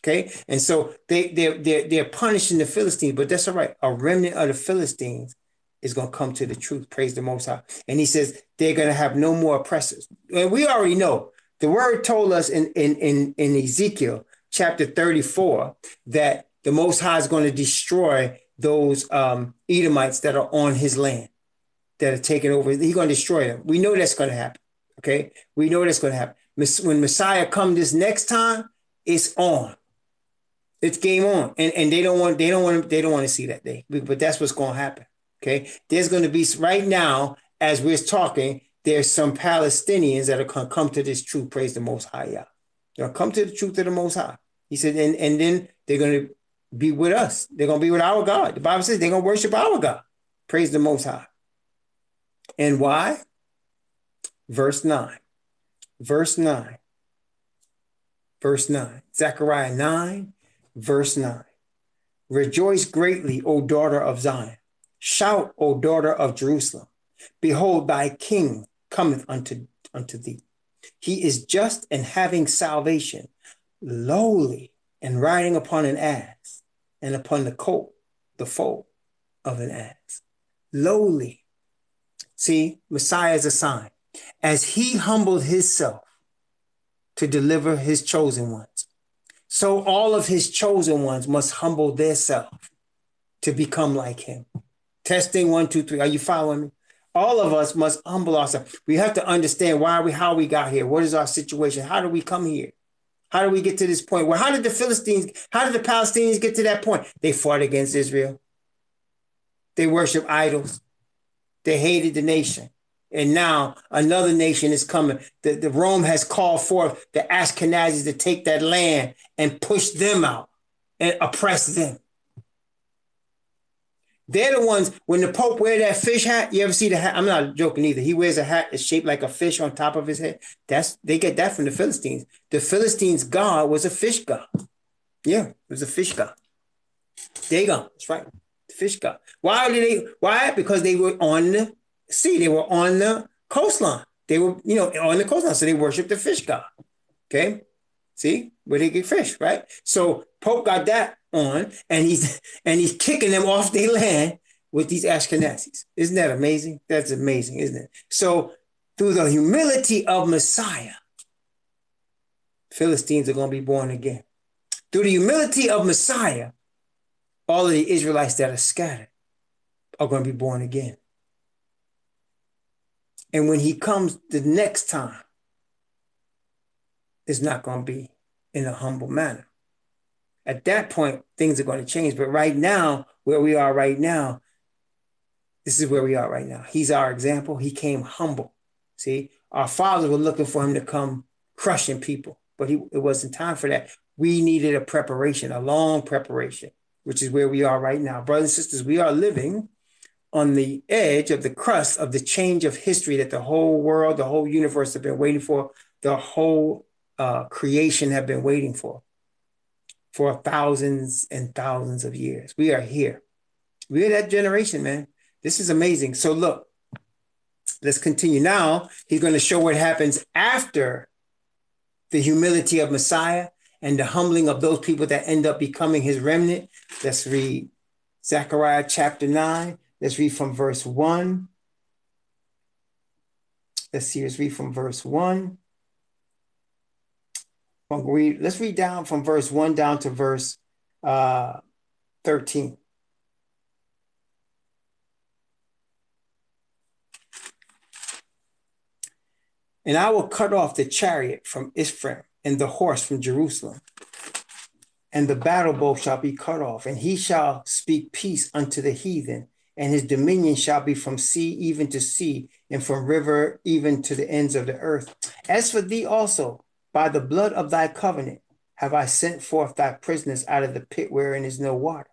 A: Okay, and so they're punishing the Philistines, but that's all right. A remnant of the Philistines is going to come to the truth. Praise the Most High. And he says they're going to have no more oppressors. And we already know the word told us in Ezekiel chapter 34 that the Most High is going to destroy those Edomites that are on his land, that are taking over. He's going to destroy them. We know that's going to happen. Okay, we know that's going to happen. When Messiah comes this next time, it's on. It's game on, and they don't want to see that day. But that's what's going to happen. Okay, there's going to be right now as we're talking. There's some Palestinians that are going to come to this truth. Praise the Most High. Yeah, they'll come to the truth of the Most High. He said, and then they're going to be with us. They're going to be with our God. The Bible says they're going to worship our God. Praise the Most High. And why? Verse 9. Verse 9. Verse 9. Zechariah 9, verse 9. Rejoice greatly, O daughter of Zion. Shout, O daughter of Jerusalem. Behold, thy king cometh unto thee. He is just and having salvation, lowly and riding upon an ass, and upon the colt, the foal of an ass. Lowly. See, Messiah is a sign. As he humbled himself to deliver his chosen ones, so all of his chosen ones must humble themselves to become like him. Testing 1, 2, 3. Are you following me? All of us must humble ourselves. We have to understand how we got here. What is our situation? How do we come here? How do we get to this point? Well, how did the Palestinians get to that point? They fought against Israel. They worship idols. They hated the nation. And now another nation is coming. The Rome has called forth the Ashkenazis to take that land and push them out and oppress them. They're the ones, when the Pope wear that fish hat, you ever see the hat? I'm not joking either. He wears a hat that's shaped like a fish on top of his head. They get that from the Philistines. The Philistines' god was a fish god. Yeah, it was a fish god. There you go. That's right. The fish god. Why? Because they were on the sea. They were on the coastline. They were, on the coastline. So they worshiped the fish god. Okay? See? Where they get fish, right? So Pope got that on, and he's kicking them off their land with these Ashkenazis. Isn't that amazing? That's amazing, isn't it? So through the humility of Messiah, Philistines are going to be born again. Through the humility of Messiah, all of the Israelites that are scattered are going to be born again. And when he comes the next time, it's not going to be in a humble manner. At that point, things are going to change. But right now, where we are right now, this is where we are right now. He's our example. He came humble. See, our fathers were looking for him to come crushing people, but it wasn't time for that. We needed a preparation, a long preparation, which is where we are right now. Brothers and sisters, we are living on the edge of the crust of the change of history that the whole world, the whole universe have been waiting for, the whole creation have been waiting for thousands and thousands of years. We are here. We are that generation, man. This is amazing. So look, let's continue. Now, he's going to show what happens after the humility of Messiah and the humbling of those people that end up becoming his remnant. Let's read Zechariah chapter 9. Let's read from verse 1. Let's read from verse 1. Let's read down from verse 1 down to verse 13. And I will cut off the chariot from Ephraim and the horse from Jerusalem, and the battle bow shall be cut off, and he shall speak peace unto the heathen, and his dominion shall be from sea even to sea, and from river even to the ends of the earth. As for thee also, by the blood of thy covenant have I sent forth thy prisoners out of the pit wherein is no water.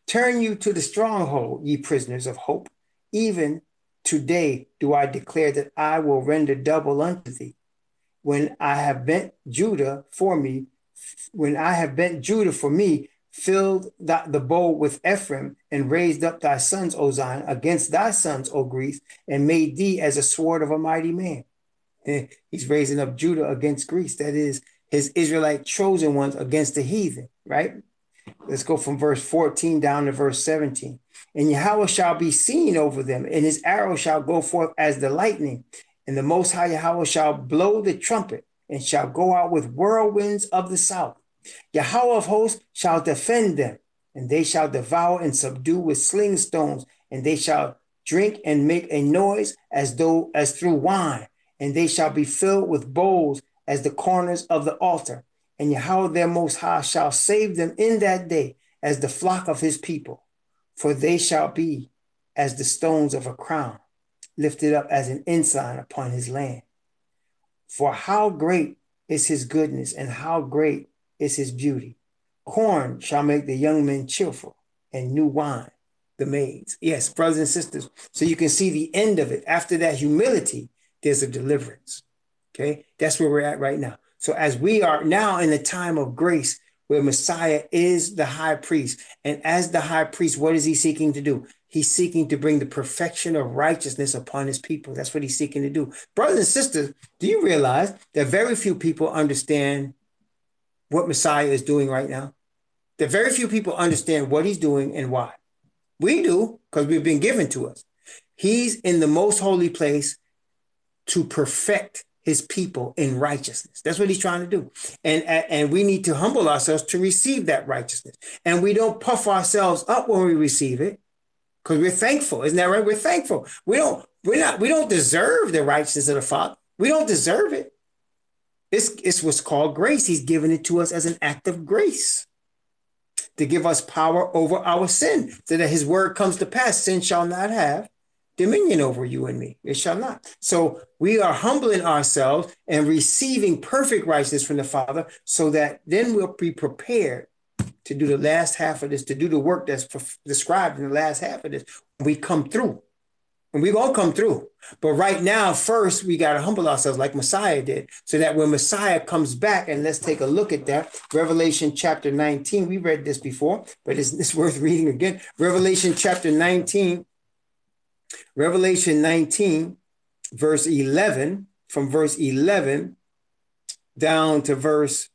A: Turn you to the stronghold, ye prisoners of hope. Even today do I declare that I will render double unto thee. when I have bent Judah for me, filled the bow with Ephraim, and raised up thy sons, O Zion, against thy sons, O Greece, and made thee as a sword of a mighty man. He's raising up Judah against Greece. That is his Israelite chosen ones against the heathen, right? Let's go from verse 14 down to verse 17. And Yahweh shall be seen over them, and his arrow shall go forth as the lightning. And the Most High Yahweh shall blow the trumpet, and shall go out with whirlwinds of the south. Yahweh of hosts shall defend them, and they shall devour and subdue with sling stones, and they shall drink and make a noise as through wine, and they shall be filled with bowls as the corners of the altar. And Yahweh their Most High shall save them in that day as the flock of his people, for they shall be as the stones of a crown, lifted up as an ensign upon his land. For how great is his goodness, and how great is his beauty. Corn shall make the young men cheerful, and new wine the maids. Yes, brothers and sisters. So you can see the end of it. After that humility, there's a deliverance. Okay, that's where we're at right now. So as we are now in a time of grace where Messiah is the high priest, and as the high priest, what is he seeking to do? He's seeking to bring the perfection of righteousness upon his people. That's what he's seeking to do. Brothers and sisters, do you realize that very few people understand what Messiah is doing right now? That very few people understand what he's doing and why. We do, because we've been given to us. He's in the most holy place to perfect his people in righteousness. That's what he's trying to do. And we need to humble ourselves to receive that righteousness. And we don't puff ourselves up when we receive it, because we're thankful. Isn't that right? We're thankful. We don't deserve the righteousness of the Father. We don't deserve it. It's what's called grace. He's given it to us as an act of grace to give us power over our sin, so that his word comes to pass. Sin shall not have dominion over you and me. It shall not. So we are humbling ourselves and receiving perfect righteousness from the Father, so that then we'll be prepared to do the last half of this, to do the work that's described in the last half of this. We come through. And we're going to come through. But right now, first, we got to humble ourselves like Messiah did, so that when Messiah comes back, and let's take a look at that. Revelation chapter 19. We read this before, but it's worth reading again. Revelation chapter 19. Revelation 19, verse 11, from verse 11 down to verse,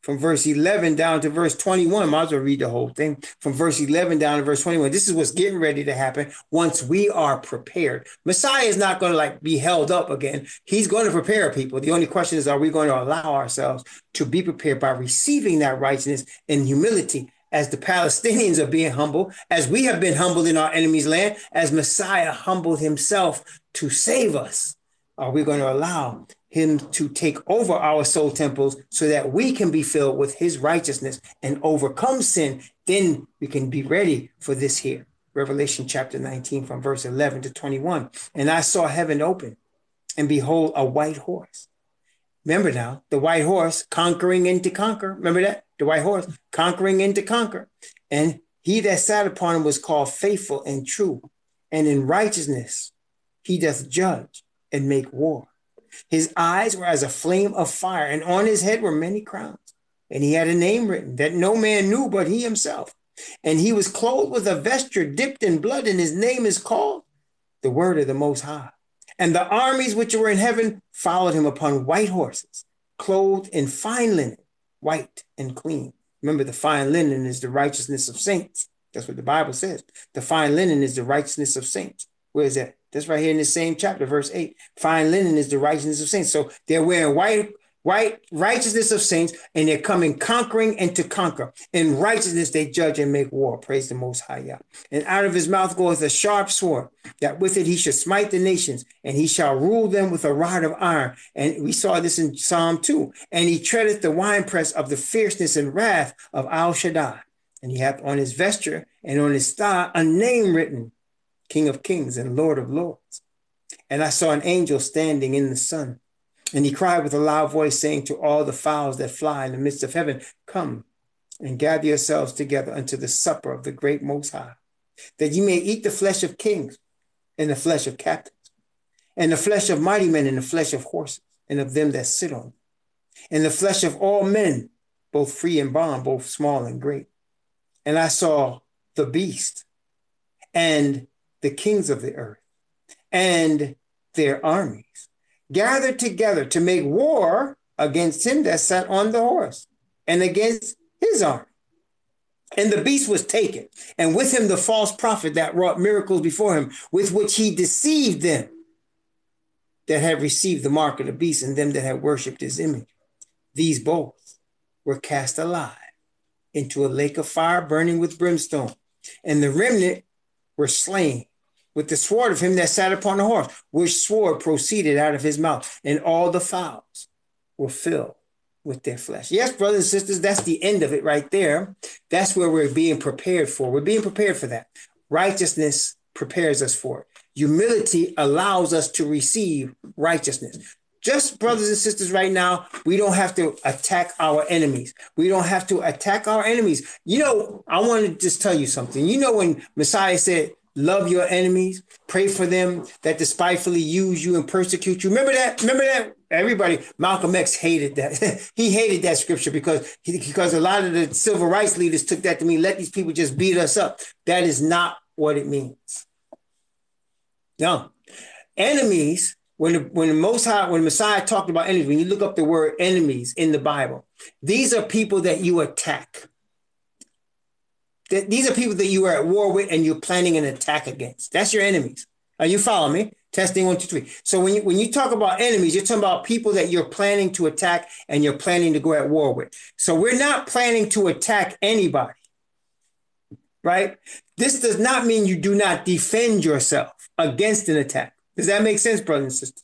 A: from verse 11 down to verse 21. Might as well read the whole thing. From verse 11 down to verse 21. This is what's getting ready to happen once we are prepared. Messiah is not going to be held up again. He's going to prepare people. The only question is, are we going to allow ourselves to be prepared by receiving that righteousness and humility, as the Palestinians are being humble, as we have been humbled in our enemy's land, as Messiah humbled himself to save us? Are we going to allow him to take over our soul temples so that we can be filled with his righteousness and overcome sin? Then we can be ready for this here. Revelation chapter 19, from verse 11 to 21. And I saw heaven open, and behold, a white horse. Remember now, the white horse conquering and to conquer. Remember that? The white horse conquering and to conquer. And he that sat upon him was called Faithful and True. And in righteousness he doth judge and make war. His eyes were as a flame of fire, and on his head were many crowns. And he had a name written that no man knew but he himself. And he was clothed with a vesture dipped in blood, and his name is called the Word of the Most High. And the armies which were in heaven followed him upon white horses, clothed in fine linen, white and clean. Remember, the fine linen is the righteousness of saints. That's what the Bible says. The fine linen is the righteousness of saints. Where is that? That's right here in the same chapter, verse 8. Fine linen is the righteousness of saints. So they're wearing white righteousness of saints, and they're coming conquering and to conquer. In righteousness they judge and make war. Praise the Most High Yah. And out of his mouth goeth a sharp sword, that with it he should smite the nations, and he shall rule them with a rod of iron. And we saw this in Psalm 2. And he treadeth the winepress of the fierceness and wrath of Al Shaddai. And he hath on his vesture and on his thigh a name written, King of Kings and Lord of Lords. And I saw an angel standing in the sun, and he cried with a loud voice, saying to all the fowls that fly in the midst of heaven, Come and gather yourselves together unto the supper of the great Most High, that ye may eat the flesh of kings and the flesh of captains, and the flesh of mighty men, and the flesh of horses, and of them that sit on them, and the flesh of all men, both free and bond, both small and great. And I saw the beast and the kings of the earth and their armies gathered together to make war against him that sat on the horse and against his army. And the beast was taken, and with him the false prophet that wrought miracles before him, with which he deceived them that had received the mark of the beast and them that had worshipped his image. These both were cast alive into a lake of fire burning with brimstone, and the remnant were slain with the sword of him that sat upon the horse, which sword proceeded out of his mouth, and all the fowls were filled with their flesh. Yes, brothers and sisters, that's the end of it right there. That's where we're being prepared for. We're being prepared for that. Righteousness prepares us for it. Humility allows us to receive righteousness. Just, brothers and sisters, right now, we don't have to attack our enemies. We don't have to attack our enemies. You know, I want to just tell you something. You know, when Messiah said, love your enemies, pray for them that despitefully use you and persecute you. Remember that? Remember that? Everybody, Malcolm X hated that. He hated that scripture because a lot of the civil rights leaders took that to mean, let these people just beat us up. That is not what it means. No. Enemies, when Messiah talked about enemies, when you look up the word enemies in the Bible, these are people that you attack. These are people that you are at war with and you're planning an attack against. That's your enemies. Are you following me? Testing 1, 2, 3. So when you talk about enemies, you're talking about people that you're planning to attack and you're planning to go at war with. So we're not planning to attack anybody, right? This does not mean you do not defend yourself against an attack. Does that make sense, brothers and sisters?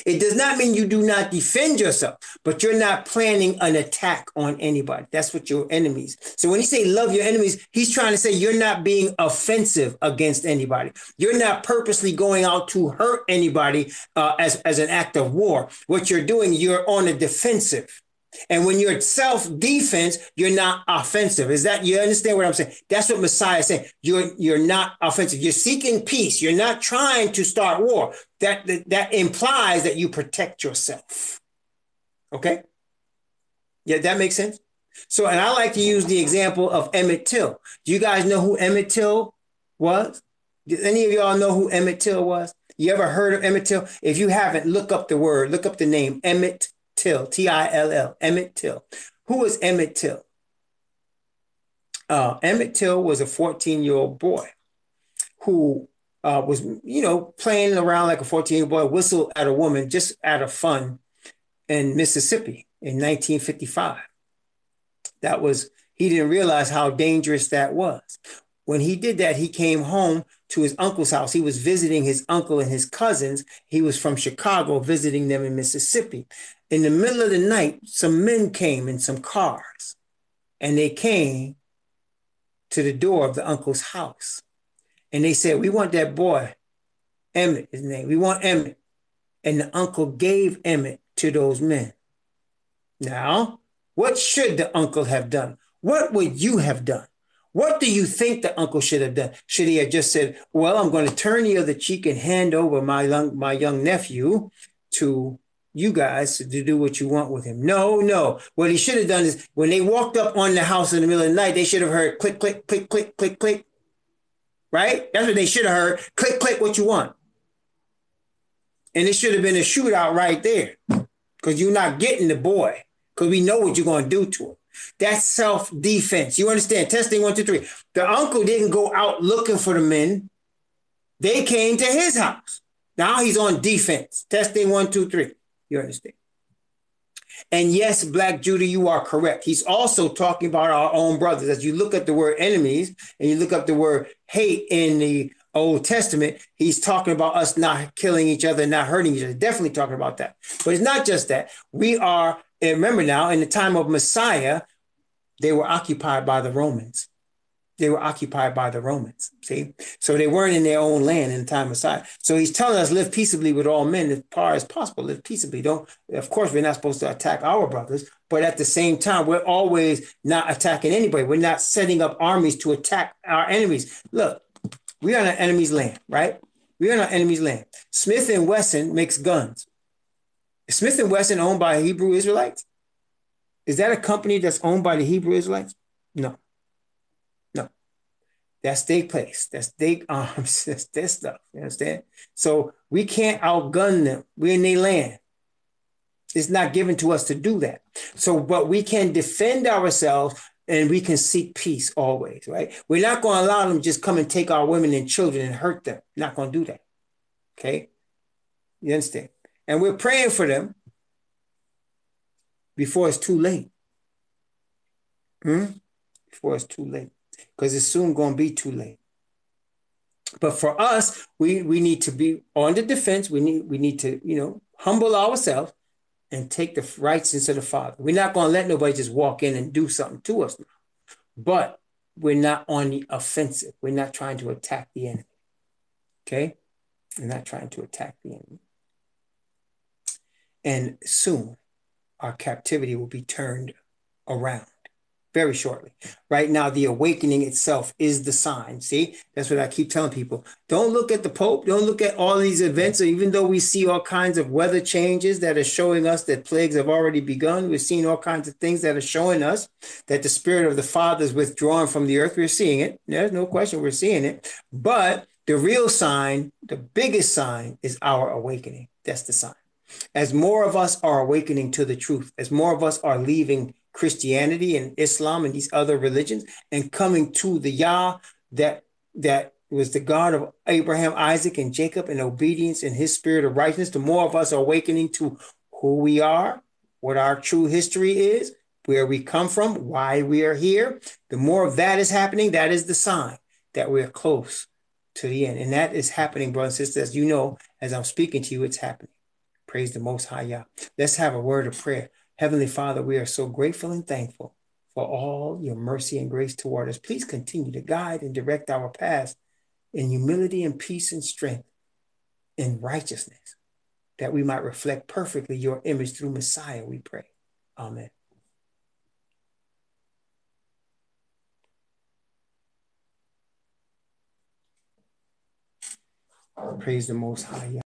A: It does not mean you do not defend yourself, but you're not planning an attack on anybody. That's what your enemies. So when you say love your enemies, he's trying to say you're not being offensive against anybody. You're not purposely going out to hurt anybody as an act of war. What you're doing, you're on a defensive. And when you're self-defense, you're not offensive. Is that, you understand what I'm saying? That's what Messiah is saying. You're not offensive. You're seeking peace. You're not trying to start war. That implies that you protect yourself. Okay? Yeah, that makes sense. So, and I like to use the example of Emmett Till. Do you guys know who Emmett Till was? Did any of y'all know who Emmett Till was? You ever heard of Emmett Till? If you haven't, look up the name Emmett Till, T-I-L-L, Emmett Till. Who was Emmett Till? Emmett Till was a 14-year-old boy who was, playing around like a 14-year-old boy, whistled at a woman just out of fun in Mississippi in 1955. He didn't realize how dangerous that was. When he did that, he came home to his uncle's house. He was visiting his uncle and his cousins. He was from Chicago, visiting them in Mississippi. In the middle of the night, some men came in some cars, and they came to the door of the uncle's house. And they said, we want that boy, Emmett, his name. We want Emmett. And the uncle gave Emmett to those men. Now, what should the uncle have done? What would you have done? What do you think the uncle should have done? Should he have just said, well, I'm going to turn the other cheek and hand over my young nephew to you guys to do what you want with him? No. What he should have done is when they walked up on the house in the middle of the night, they should have heard click, click, click, click, click, click. Right? That's what they should have heard. Click, click, what you want. And it should have been a shootout right there because you're not getting the boy because we know what you're going to do to him. That's self-defense. You understand? Testing 1, 2, 3. The uncle didn't go out looking for the men. They came to his house. Now he's on defense. Testing 1, 2, 3. You understand? And yes, Black Judah, you are correct. He's also talking about our own brothers. As you look at the word enemies and you look up the word hate in the Old Testament, he's talking about us not killing each other, not hurting each other. Definitely talking about that. But it's not just that. We are, and remember now, in the time of Messiah, they were occupied by the Romans. They were occupied by the Romans, see? So they weren't in their own land in the time of Messiah. So he's telling us, live peaceably with all men as far as possible. Live peaceably. Of course, we're not supposed to attack our brothers, but at the same time, we're always not attacking anybody. We're not setting up armies to attack our enemies. Look, we are in an enemy's land, right? We're in our enemy's land. Smith and Wesson makes guns. Is Smith and Wesson owned by Hebrew Israelites? Is that a company that's owned by the Hebrew Israelites? No, no. That's their place. That's their arms. That's their stuff. You understand? So we can't outgun them. We're in their land. It's not given to us to do that. So, but we can defend ourselves and we can seek peace always, right? We're not going to allow them to just come and take our women and children and hurt them. Not going to do that. Okay? You understand? And we're praying for them before it's too late. Before it's too late. Because it's soon going to be too late. But for us, we need to be on the defense. We need to, humble ourselves and take the righteousness of the Father. We're not going to let nobody just walk in and do something to us. But we're not on the offensive. We're not trying to attack the enemy. Okay? We're not trying to attack the enemy. And soon, our captivity will be turned around. Very shortly. Right now, the awakening itself is the sign. See, that's what I keep telling people. Don't look at the Pope. Don't look at all these events. Even though we see all kinds of weather changes that are showing us that plagues have already begun, we're seeing all kinds of things that are showing us that the Spirit of the Father is withdrawn from the earth. We're seeing it. There's no question we're seeing it. But the real sign, the biggest sign, is our awakening. That's the sign. As more of us are awakening to the truth, as more of us are leaving Christianity and Islam and these other religions and coming to the Yah that was the God of Abraham, Isaac, and Jacob in obedience and his spirit of righteousness, the more of us are awakening to who we are, what our true history is, where we come from, why we are here. The more of that is happening, that is the sign that we're close to the end. And that is happening, brothers and sisters. As you know, as I'm speaking to you, it's happening. Praise the Most High Yah. Let's have a word of prayer. Heavenly Father, we are so grateful and thankful for all your mercy and grace toward us. Please continue to guide and direct our paths in humility and peace and strength and righteousness, that we might reflect perfectly your image through Messiah, we pray. Amen. Praise the Most High Yah.